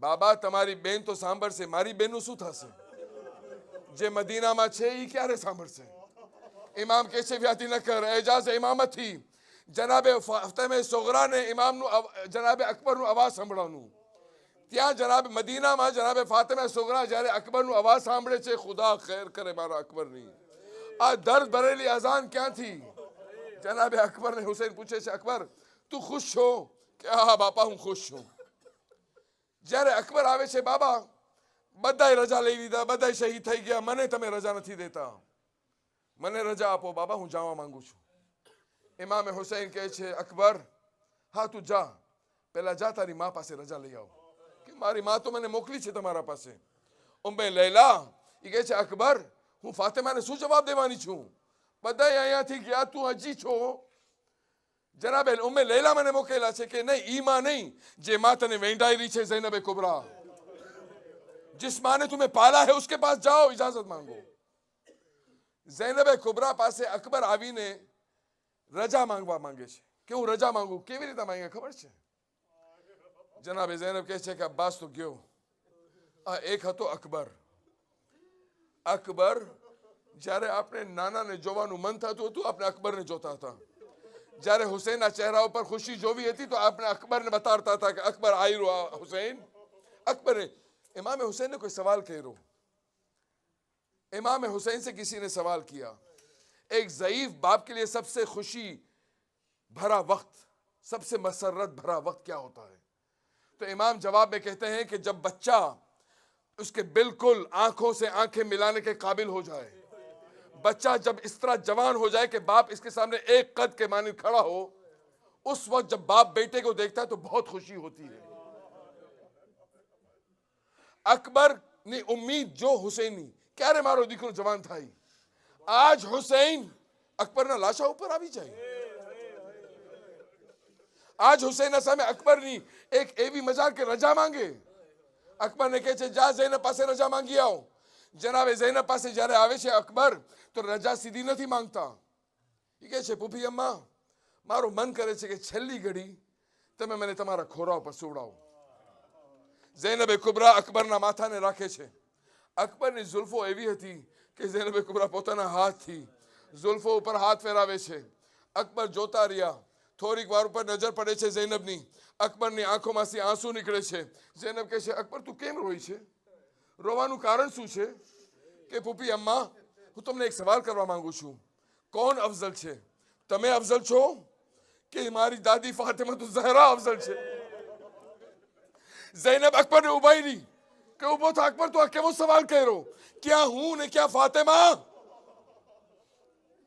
બાબા તમારી બેન તો સાંભળશે, મારી બેનનું શું થશે? જે મદીનામાં છે એ ક્યારે સાંભળશે? ઇમામ કહે છે વ્યાધિ ન કર, એજાઝ ઇમામથી જનાબે ફાતિમા સુગરાને ઇમામનું જનાબે અકબરનું અવાજ સાંભળવાનું. ત્યાં જનાબે મદીનામાં જનાબે ફાતિમા સુગરા જ્યારે અકબરનું અવાજ સાંભળે છે, ખુદા ખૈર કરે મારા અકબરની, આ દર્દ ભરેલી અઝાન ક્યાંથી? જનાબે અકબરને હુસૈન પૂછે છે, અકબર તું ખુશ છો? કે હા બાપા હું ખુશ છું. જ્યારે અકબર આવે છે, બાબા બધાય રજા લઈ લીધા, બધાય શહીદ થઈ ગયા, મને તમે રજા નથી દેતા, મને રજા આપો બાબા, હું જવા માંગુ છું. ઇમામે હુસૈન કહે છે અકબર હા તું જા, પહેલા જા તારી મા પાસે રજા લઈ આવ, કે મારી મા તો મને મોકલી છે તમારા પાસે. ઉમ્મે લૈલા એ કહે છે અકબર હું ફાતિમાને શું જવાબ દેવાની છું, બધા અહીંયાથી ગયા, તું હજી છો. જનાબે ઉમ્મે લૈલા મને મોકલેલા છે કે નહીં, ઈ માં નહીં જે માં તને વેંઢાઈ રહી છે, ઝૈનબે કુબરા, जिस माँ ने तुम्हें पाला है उसके पास जाओ, इजाजत मांगो. ઝૈનબે કુબરા પાસે અકબર આવીને રજા માંગવા માંગે છે કે હું રજા માંગુ. કેવી રીતે માંગે ખબર છે? જનાબે ઝૈનબ કહે છે કે અબ્બાસ તો ગયો, આ એક હતો અકબર. અકબર જ્યારે આપણે નાનાને જોવાનું મન થતું હતું આપણે અકબરને જોતા હતા. જ્યારે હુસૈનના ચહેરા ઉપર ખુશી જોવી હતી તો આપણે અકબરને બતાડતા હતા કે અકબર આવી રહ્યો હુસૈન. અકબરે इमाम हुसैन ने कोई सवाल कह इमाम हुसैन से किसी ने सवाल किया एक ज़ईफ बाप के लिए सबसे खुशी भरा वक्त, सबसे मसरत भरा वक्त क्या होता है? तो इमाम जवाब में कहते हैं कि जब बच्चा उसके बिल्कुल आंखों से आंखें मिलाने के काबिल हो जाए, बच्चा जब इस तरह जवान हो जाए कि बाप इसके सामने एक कद के मानिंद खड़ा हो, उस वक्त जब बाप बेटे को देखता है तो बहुत खुशी होती है. अकबर ની ઉમ્મીદ જો હુસૈનની ક્યારે મારો દીકરો જવાન થાય, આજ હુસૈન અકબરના લાશા ઉપર આવી જાય. આજ હુસૈનના સામે અકબરની એક એવી મજાક કે રજા માંગે. અકબરને કહે છે જા ઝૈનબ પાસે રજા માંગી આવો. જનાબે ઝૈનબ પાસે જ્યારે આવે છે અકબર તો રજા સીધી નથી માંગતા. એ કહે છે પુફી અમ્મા મારું મન કરે છે કે છેલ્લી ઘડી તમે મને તમારા ખોરા ઉપર સુવડાવો. ઝૈનબે કુબરા અકબરના માથાને રાખે છે. અકબરની ઝુલ્ફો એવી હતી કે ઝૈનબે કુબરા પોતાના હાથથી ઝુલ્ફો ઉપર હાથ ફેરાવે છે. અકબર જોતા રહ્યા. થોડીક વાર ઉપર નજર પડે છે ઝૈનબની. અકબરની આંખોમાંથી આંસુ નીકળે છે. ઝૈનબ કહે છે અકબર તું કેમ રોઈ છે, રોવાનું કારણ શું છે? કે પુપી અમ્મા હું તમને એક સવાલ કરવા માંગુ છું, કોણ અફઝલ છે, તમે અફઝલ છો કે મારી દાદી ફાતિમા તો ઝહરા અફઝલ છે? ઝૈનબ અકબરને ઉભાઈ રહી કે ઉભો થા અકબર તું આ કેવો સવાલ કર્યો, ક્યાં હું ને ક્યાં ફાતિમા?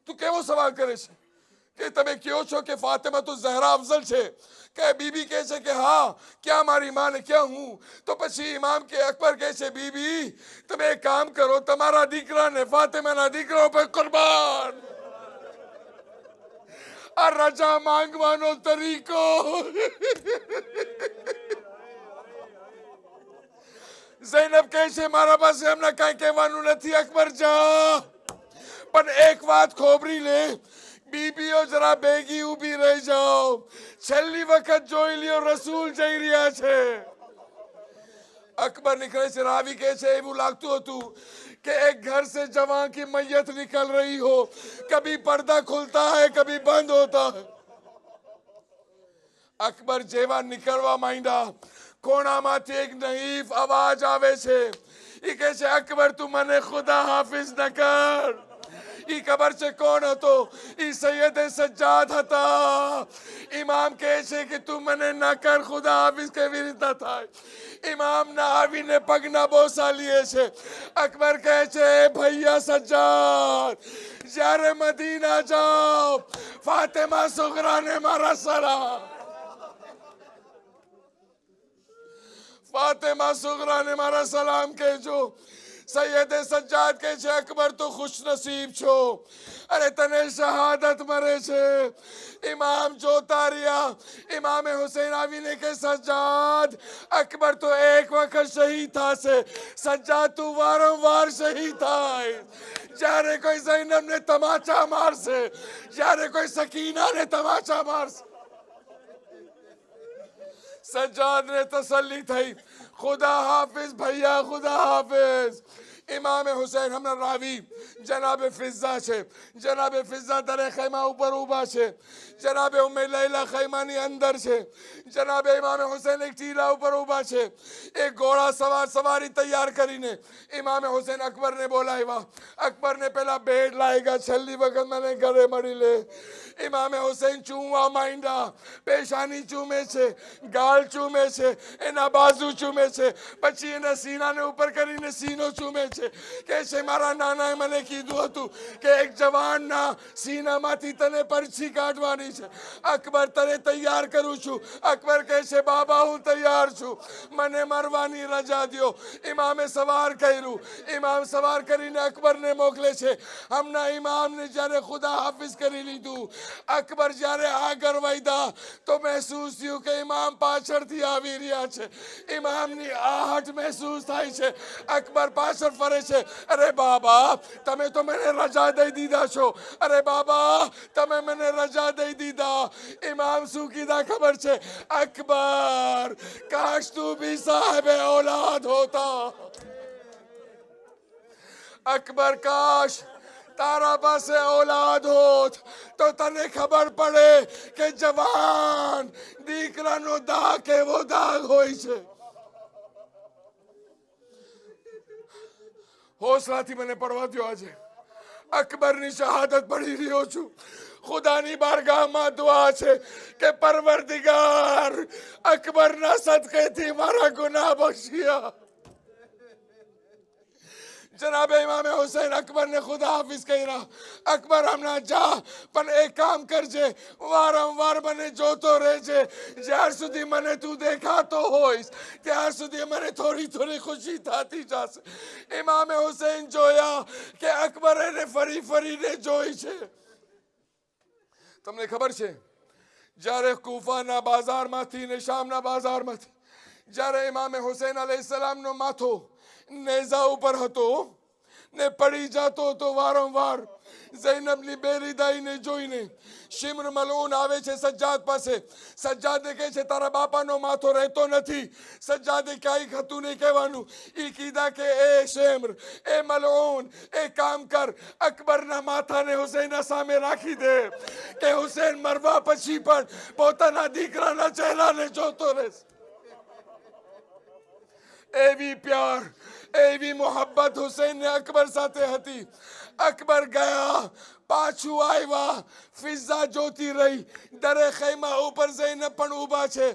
તું કેવો સવાલ કરે છે કે તમે કહો છો કે ફાતિમા તો ઝહરા અફઝલ છે, કે બીબી કહે છે કે હા, ક્યાં મારી માં ને ક્યાં હું? તો પછી ઇમામ કે અકબર કહે છે બીબી તમે એક કામ કરો, તમારા દીકરાને ફાતિમાના દીકરા ઉપર કુરબાન. આ રજા માંગવાનો તરીકો. ઝૈનબ કહે છે મારા પાસે હમણાં કાંઈ કહેવાનું નથી અકબર જા, પણ એક વાત ખોબરી લે, બીબીઓ જરા ભેગી ઊભી રહી જાઓ, છેલ્લી વખત જોઈ લ્યો રસૂલ જઈ રહ્યા છે. અકબર નીકળે છે. રાવી કહે છે એવું લાગતું હતું कि एक घर से जवान की मैयत निकल रही हो, कभी पर्दा खुलता है कभी बंद होता है. અકબર જેવા નીકળવા માંડ્યા, કોણામાંથી એક નહીફ અવાજ આવે છે. એ કહે છે અકબર તું મને ખુદા હાફિઝ ન કર. ઈ ખબર છે કોણ હતો? ઈ સૈયદે સજ્જાદ હતા. ઇમામ કહે છે કે તું મને ન કર, ખુદા હાફિઝ કેવી રીતે થાય? ઇમામ ના આવીને પગના બોસા લીએ છે. અકબર કહે છે ભૈયા સજ્જાદ જ્યારે મદીના જાઓ ફાતિમા સુગરાને મારા સલામ. ફાતિમા સુગરાને મારા સલામ કહેજો. સૈયદે સજ્જાદ કહે છે અકબર તો ખુશ નસીબ છો, અરે તને શહાદત મળે છે. ઇમામ જોતા રહ્યા. ઇમામે હુસૈન આવીને કે સજ્જાદ અકબર તો એક વખત શહીદ થશે, સજ્જાદ તું વારંવાર શહીદ થાય. જ્યારે કોઈ ઝૈનબને તમાચા મારશે, જ્યારે કોઈ સકીનાને તમાચા મારશે. सज्जाद ने तसल्ली थई, खुदा हाफिज भैया खुदा हाफिज. ઇમામે હુસૈન હમણાં રાવી જનાબે ફિઝા છે. જનાબે ફિઝા દરે ખૈમા ઉપર ઊભા છે. જનાબે ઉમ્મે લૈલા ખૈમાની અંદર છે. જનાબે ઇમામે હુસૈન એક ટીલા ઉપર ઊભા છે. એક ઘોડા સવારી તૈયાર કરીને ઇમામે હુસૈન અકબરને બોલાવ્યા. અકબરને પેલા ભેટ લાગ્યા, છેલ્લી વખત મને ઘરે મળી લે. ઇમામે હુસૈન ચૂમવા માંડ્યા, પેશાની ચૂમે છે, ગાલ ચૂમે છે, એના બાજુ ચૂમે છે, પછી એના સીનાને ઉપર કરીને સીનો ચૂમે છે. કે છે મારા નાનાએ મને કીધું હતું કે એક જવાનના સીનામાંથી તને પરછી કાઢવાની છે. અકબર તને તૈયાર કરું છું. અકબર કહે છે બાબા હું તૈયાર છું, મને મરવાની રજા દ્યો. ઇમામે સવાર કર્યું. ઇમામ સવાર કરીને અકબરને મોકલે છે. હમણાં ઇમામને જ્યારે ખુદા હાફિઝ કરી લીધું, અકબર જ્યારે આગળ વધ્યા તો મહેસૂસ થયું કે ઇમામ પાછળથી આવી રહ્યા છે. ઇમામની આહટ મહેસૂસ થાય છે. અકબર પાછળ ફરે છે. અરે બાબા તમે તો મને રજા દઈ દીધા છો. અરે બાબા તમે મને રજા દઈ દીધા. ઇમામ શું કીધા ખબર છે? અકબર કાશ તું ભી સાહેબ औलाद होता. અકબર કાશ તારા પાસે औलाद હોત તો તને ખબર પડે કે જવાન દીકરાનો દાગ કેવો દાગ હોય છે. હોસલાથી મને પડવા દ્યો. આજે અકબરની શહાદત પડી રહ્યો છું. ખુદાની બારગાહમાં દુઆ છે કે પરવરદિગાર અકબરના સદકેથી મારા ગુનાહ બખ્શિયા. જનાબે ઇમામે હુસૈન અકબરને ખુદા હાફિઝ કર્યા. અકબર હમણાં જા, પણ એક કામ કરજે, વારંવાર મને જોતો રહેજે. જ્યાર સુધી મને તું દેખાતો હોઈશ ત્યાર સુધી મને થોડી થોડી ખુશી થતી જશે. ઇમામે હુસૈન જોયા કે અકબર એને ફરી ફરીને જોઈ છે. તમને ખબર છે જ્યારે કુફાના બાજારમાંથી ને શામના બાજારમાંથી જ્યારે ઇમામે હુસૈન અલૈહિસ્સલામનો માથો નેઝા ઉપર હતો ને પડી જતો હતો વારંવાર, ઝૈનબની બેરીદાઈને જોઈને શિમ્ર મલૂન આવે છે સજ્જાદ પાસે. સજ્જાદને કહે છે તારા બાપાનો માથો રહેતો નથી. સજ્જાદે ક્યાંય હતું નહીં કહેવાનું. એ કીધા કે એ શિમ્ર, એ મલૂન, એ કામ કર, અકબરના માથાને હુસૈનના સામે રાખી દે કે હુસૈન મરવા પછી પણ પોતાના દીકરાના ચહેરાને જોતો રહેશે. એવી પ્યાર, એવી મોહબ્બત હુસૈનને અકબર સાથે હતી. અકબર ગયા, પાછું આવ્યા, ફિઝા જોતી રહી. દરે ખૈમા ઉપર જઈને પણ ઊભા છે.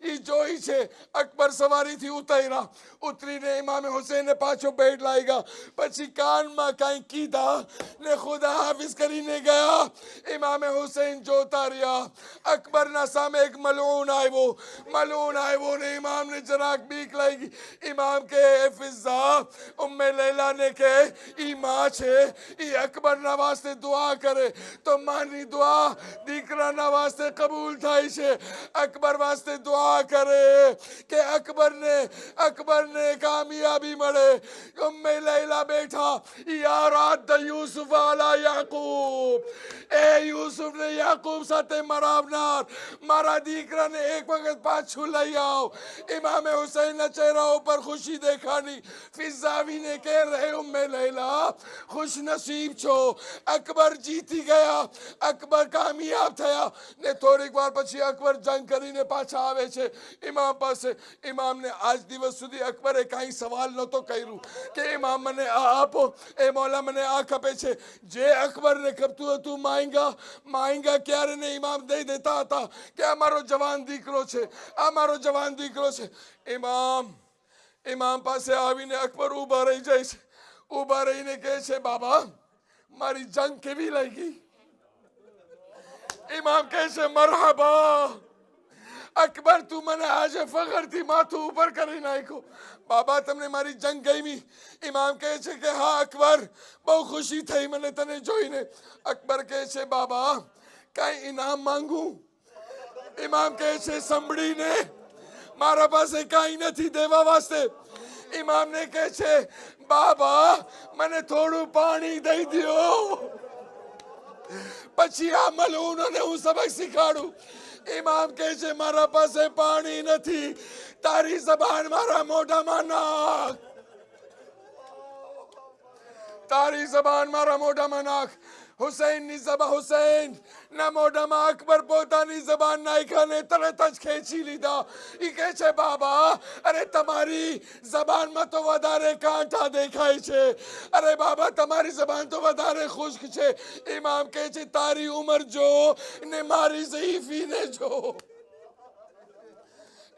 એ જોઈ છે. અકબર સવારીથી ઉતર્યા. ઉતરીને ઇમામે હુસૈનને પાછો બેઠ લાવી ગયા. પછી કાનમાં કાંઈ કીધા ને ખુદા હાફિઝ કરીને ગયા. ઇમામે હુસૈન જોતા રહ્યા. અકબરના સામે એક મલૂન આવ્યો ને ઇમામને જરાક બીક લાગી. ઇમામ કે ફિઝા ઉમ્મે લૈલાને કે ઈ માં છે, ઈ અકબરના વાસ્તે દુઆ કરે તો માની દુઆ દીકરાના વાસ્તે કબૂલ થાય છે. અકબર વાસ્તે દુઆ કરે કે અકબરને કામયાબી મળે. ઉમ્મે લૈલા બેઠા, યા રાદ યુસુફ અલા યાકૂબ, એ યુસુફ ને યાકૂબ સાથે મરાવનાર મારા દીકરાને એક વખત પાછું લઈ આવ. ઇમામે હુસૈનના ચહેરા ઉપર ખુશી દેખાની. ફિઝા આવીને કહે રહે ઉમ્મે લૈલા ખુશ નસીબ છો, અકબર જીતી ગયા, અકબર કામયાબ થયા. ને થોડીક વાર પછી અકબર જંગ કરીને પાછા આવે છે ઇમામ પાસે. ઇમામને આજ દિવસ સુધી અકબરે કાંઈ સવાલ નહોતો કર્યું કે ઇમામ મને આ આપો, એ મૌલા મને આ ખપે છે. જે અકબરને ખપતું હતું માંગા ક્યારે ને ઇમામ દઈ દેતા હતા કે અમારો જવાન દીકરો છે, અમારો જવાન દીકરો છે. ઇમામ પાસે આવીને અકબર ઊભા રહી જાય છે. ઊભા રહીને કહે છે બાબા મારી જંગ કેવી લાગી? ઇમામ કહે છે મરહબા અકબર, તું મને આજે ફખરથી માથું ઉપર કરી નાખ્યું. બાબા તમને મારી જંગ ગમી? ઇમામ કહે છે કે હા અકબર, બહુ ખુશી થઈ મને તને જોઈને. અકબર કહે છે બાબા કાંઈ ઇનામ માંગુ? ઇમામ કહે છે સંભળીને મારા પાસે કાંઈ નથી દેવા વાસ્તે. ઇમામને કહે છે બાબા મને થોડું પાણી દઈ દો, પછી આ મલૂનોને હું સબક શીખાડું. ઇમામ કહે છે મારા પાસે પાણી નથી, તારી જબાન મારા મોઢામાં નાખ, તારી જબાન મારા મોઢામાં નાખ. હુસૈનની જબાન હુસૈન ના મોઢામાં અકબર પોતાની જબાન નાખ્યાને તરત જ ખેંચી લીધા. ઈ કહે છે બાબા અરે તમારી જબાનમાં તો વધારે કાંટા દેખાય છે. અરે બાબા તમારી જબાન તો વધારે ખુશ્ક છે. ઇમામ કહે છે તારી ઉંમર જો ને મારી ઝઈફીને જો.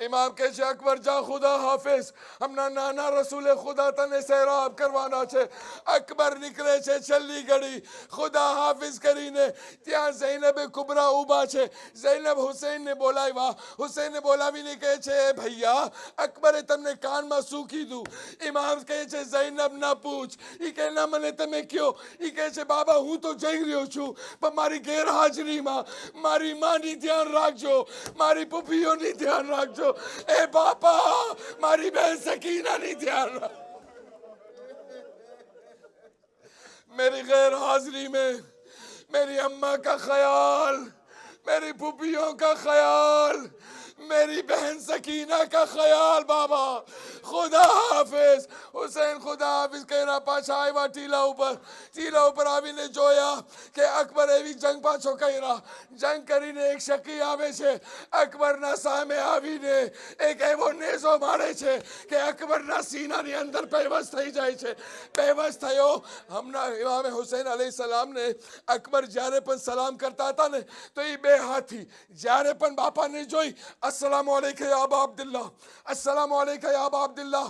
ઇમામ કહે છે અકબર જા ખુદા હાફિઝ, હમણાં નાના રસૂલે ખુદા તને સૈરાબ કરવાના છે. અકબર નીકળે છે છેલ્લી ઘડી ખુદા હાફિઝ કરીને. ત્યાં ઝૈનબ કુબરા ઊભા છે. ઝૈનબ હુસૈનને બોલાવ્યા. હુસૈનને બોલાવીને કહે છે ભૈયા અકબરે તમને કાનમાં શું કીધું? ઇમામ કહે છે ઝૈનબ ના પૂછ. ઈ કહે ના મને તમે કયો. ઈ કહે છે બાબા હું તો જઈ રહ્યો છું પણ મારી ગેરહાજરીમાં મારી માની ધ્યાન રાખજો, મારી પુફીઓની ધ્યાન રાખજો. ए बापा मारी बहन सकीना नहीं ध्यान रहा. मेरी गैर हाजिरी में मेरी अम्मा का ख्याल, मेरी पुपियों का ख्याल, मेरी बहन सकीना का ख्याल बाबा. खुदा हाफिज. હુસૈન ખુદા હાફિઝ કહેના પાછા આવ્યા ટીલા ઉપર આવીને જોયા કે અકબર એવી જંગ પાછો કર્યા. જંગ કરીને એક શકી આવે છે. અકબરના સામે આવીને એક એવો નેઝો મારે છે કે અકબરના સીનાની અંદર બેવસ થઈ જાય છે. બેવસ થયો. હમણાં ઇમામ હુસૈન અલૈહિસ્સલામને અકબર જ્યારે પણ સલામ કરતા હતા ને તો એ બે હાથથી જ્યારે પણ બાપાને જોઈ अस्सलाम वालेकुम या अबा अब्दुल्ला, अस्सलाम वालेकुम या अबा अब्दुल्ला,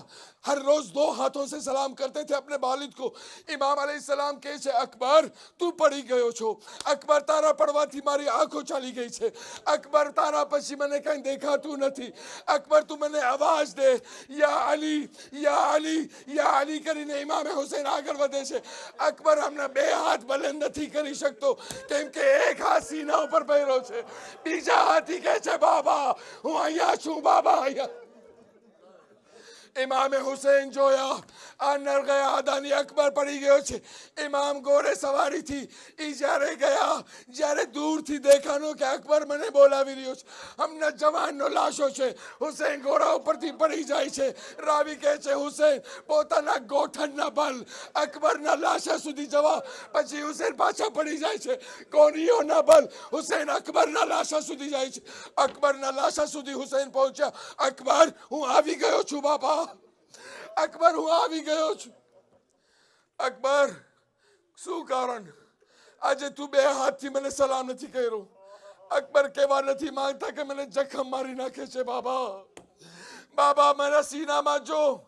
हर रोज दो हाथों से सलाम करते थे अपने वालिद को. इमाम अलैहिस्सलाम કહે છે અકબર તું પડી ગયો છો. અકબર તારા પડવાથી મારી આંખો ચાલી ગઈ છે. અકબર તારા પછી મને કંઈ દેખાતું નથી. અકબર તું મને આવાજ દે યા અલી યા અલી યા અલી કરીને ઇમામ હુસૈન આગળ વધે છે. અકબર હમણાં બે હાથ બલંદ નથી કરી શકતો કેમ કે એક હાથ સીના ઉપર પહેર્યો છે. બીજા હાથી કહે છે બાબા હું અહીંયા છું બાબા અહીંયા. ઇમામે હુસૈન જોયા આ નરગયા આદાની અકબર પડી ગયો છે. ઇમામ ઘોડે સવારીથી એ જ્યારે ગયા જ્યારે દૂરથી દેખાનો કે અકબર મને બોલાવી રહ્યો છે. હમણાં જવાનનો લાશો છે. હુસૈન ઘોડા ઉપરથી પડી જાય છે. રાવી કહે છે હુસૈન પોતાના ગોઠણના બલ અકબરના લાશા સુધી જવા પછી હુસૈન પાછા પડી જાય છે. કોનીઓના બલ હુસૈન અકબરના લાશા સુધી જાય છે. અકબરના લાશા સુધી હુસૈન પહોંચ્યા. અકબર હું આવી ગયો છું બાપા. અકબર હું આવી ગયો છું. અકબર શું કારણ આજે તું બે હાથથી મને સલામ નથી કર્યો? અકબર કહેવા નથી માંગતા કે મને જખમ મારી નાખે છે બાબા. બાબા મારા સીનામાં જો.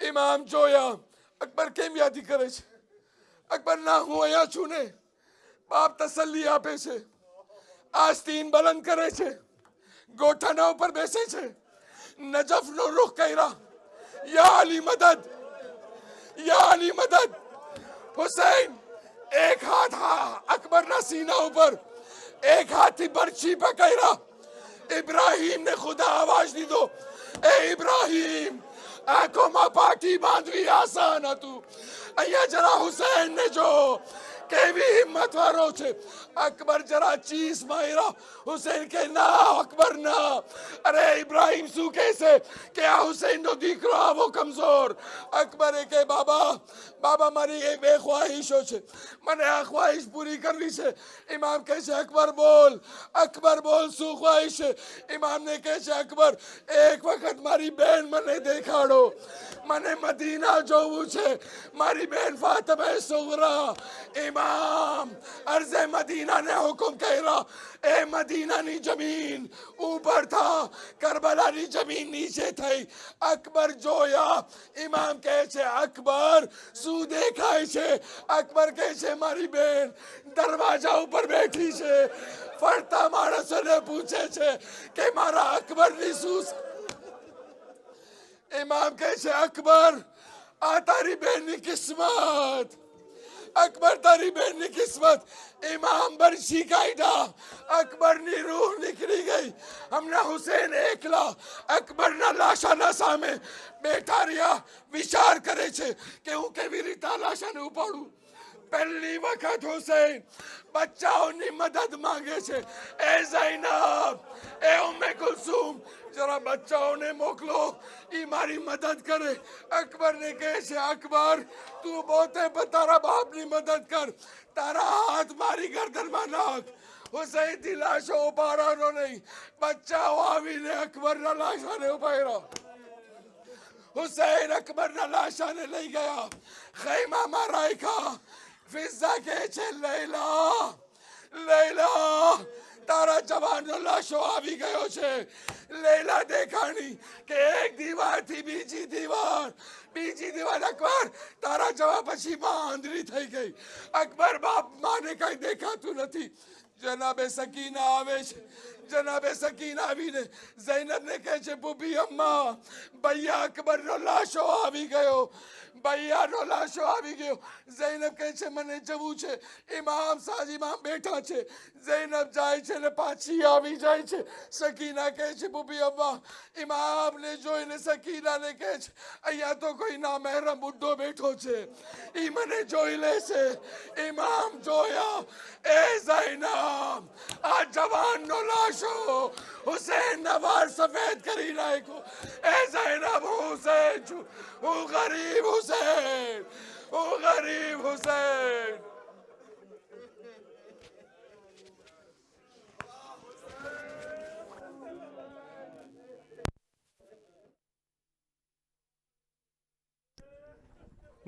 ઇમામ જોયા. અકબર કેમ યાદી કરે છે? અકબર ના હું અહીંયા છું ને. બાપ તસલ્લી આપે છે. આસ્તીન બલંદ કરે છે. ગોઠાના ઉપર બેસે છે. નજફનો રૂખ કર્યા. या अली मदद, या अली मदद. हुसैन एक हाथ अकबर ना सीना ऊपर एक हाथ ही बर्छी पकड़ा. इब्राहिम ने खुदा आवाज दी दो ए इब्राहिम आंखों में पाटी बांधवी आसान હતું. અહીંયા જરા હુસૈન ને જો કેવી હિંમત વાળો છે. અકબર જરા ચીસ માર્યા. હુસૈન કે ના અકબર ના. અરે ઇબ્રાહિમ શું કહેશે કે આ હુસૈનનો દીકરો આવો કમજોર. અકબરે કે બાબા બાબા મારી એ બે ખ્વાહિશો છે મને આ ખ્વાહિશ પૂરી કરવી છે. ઇમામ કહે છે અકબર બોલ શું ખ્વાહિશ છે? ઇમામને કહે છે અકબર એક વખત મારી બેન મને દેખાડો. મને મદીના જોવું છે. મારી બેન ફાતિમા સુગરા. इमाम अर्ज़े मदीना ने हुक्म करा. ए मदीना नी जमीन ऊपर था करबला नी जमीन नीचे थी. अकबर जोया. इमाम कहे छे अकबर शू देखाय छे? अकबर कहे छे मारी बेन दरवाजा ऊपर बैठी छे. फरता माणसोने पूछे छे के मारा अकबर नी शू. इमाम कहे छे अकबर आ तारी बेन नी किस्मत. अकबर तारी बहन की किस्मत. इमाम बर्छी काटा. अकबर नी रूह निकली गई. हमने हुसैन एकला अकबर ना लाशा ना सामे बैठा रिया. विचार करे छे के हूँ केवी रीते लाशा ने उपाड़ू. પહેલી વખત હુસૈન બચ્ચાઓની મદદ માંગે છે. એ ઝૈનબ, એ ઉમ્મે કુલસુમ, જરા બચ્ચાઓને મોકલો, ઈ મારી મદદ કરે. અકબરને કહે છે, અકબર તું પોતે તારા બાપની મદદ કર, તારા હાથ મારી ગરદનમાં નાખ. હુસૈનથી લાશો ઉપાડવાનો નહીં. બચ્ચાઓ આવીને અકબરના લાશાને ઉપાડ્યા. હુસૈન અકબરના લાશાને લઈ ગયા, ખૈમામાં રાખ્યા. ફિઝા કહે છે, લૈલા, લૈલા, તારા જવાનનો લાશો આવી ગયો છે. લૈલા દેખાણી કે એક દીવારથી બીજી દીવાર, બીજી દીવાર. અકબર, તારા જવા પછી માં આંધળી થઈ ગઈ. અકબર, બાપ માને કઈ દેખાતું નથી. જનાબે સકીના આવે છે. જનાબે સકીના આવીને ઝૈનબને કહે છે, બુબી અમ્મા, ભૈયા અકબરનો લાશો આવી ગયો, ભૈયાનો લાશો આવી ગયો. ઝૈનબ કહે છે, મને જવું છે. ઇમામ સાજીમાં બેઠા છે. ઝૈનબ જાય છે ને પાછી આવી જાય છે. સકીના કહે છે, બુબી અમ્મા, ઇમામને જોઈને સકીનાને કહે છે, અહીંયા તો કોઈ નામહેરમ બુઢો બેઠો છે, ઈ મને જોઈ લેશે. ઇમામ જોયા, એ ઝૈનબ, આ જવાનનો લાશો હુસૈનના વાળ સફેદ કરી નાખ્યો. એ ઝૈનબ, હું હુસૈન છું, હું ગરીબ હુસૈન, હું ગરીબ હુસૈન.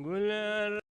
गुल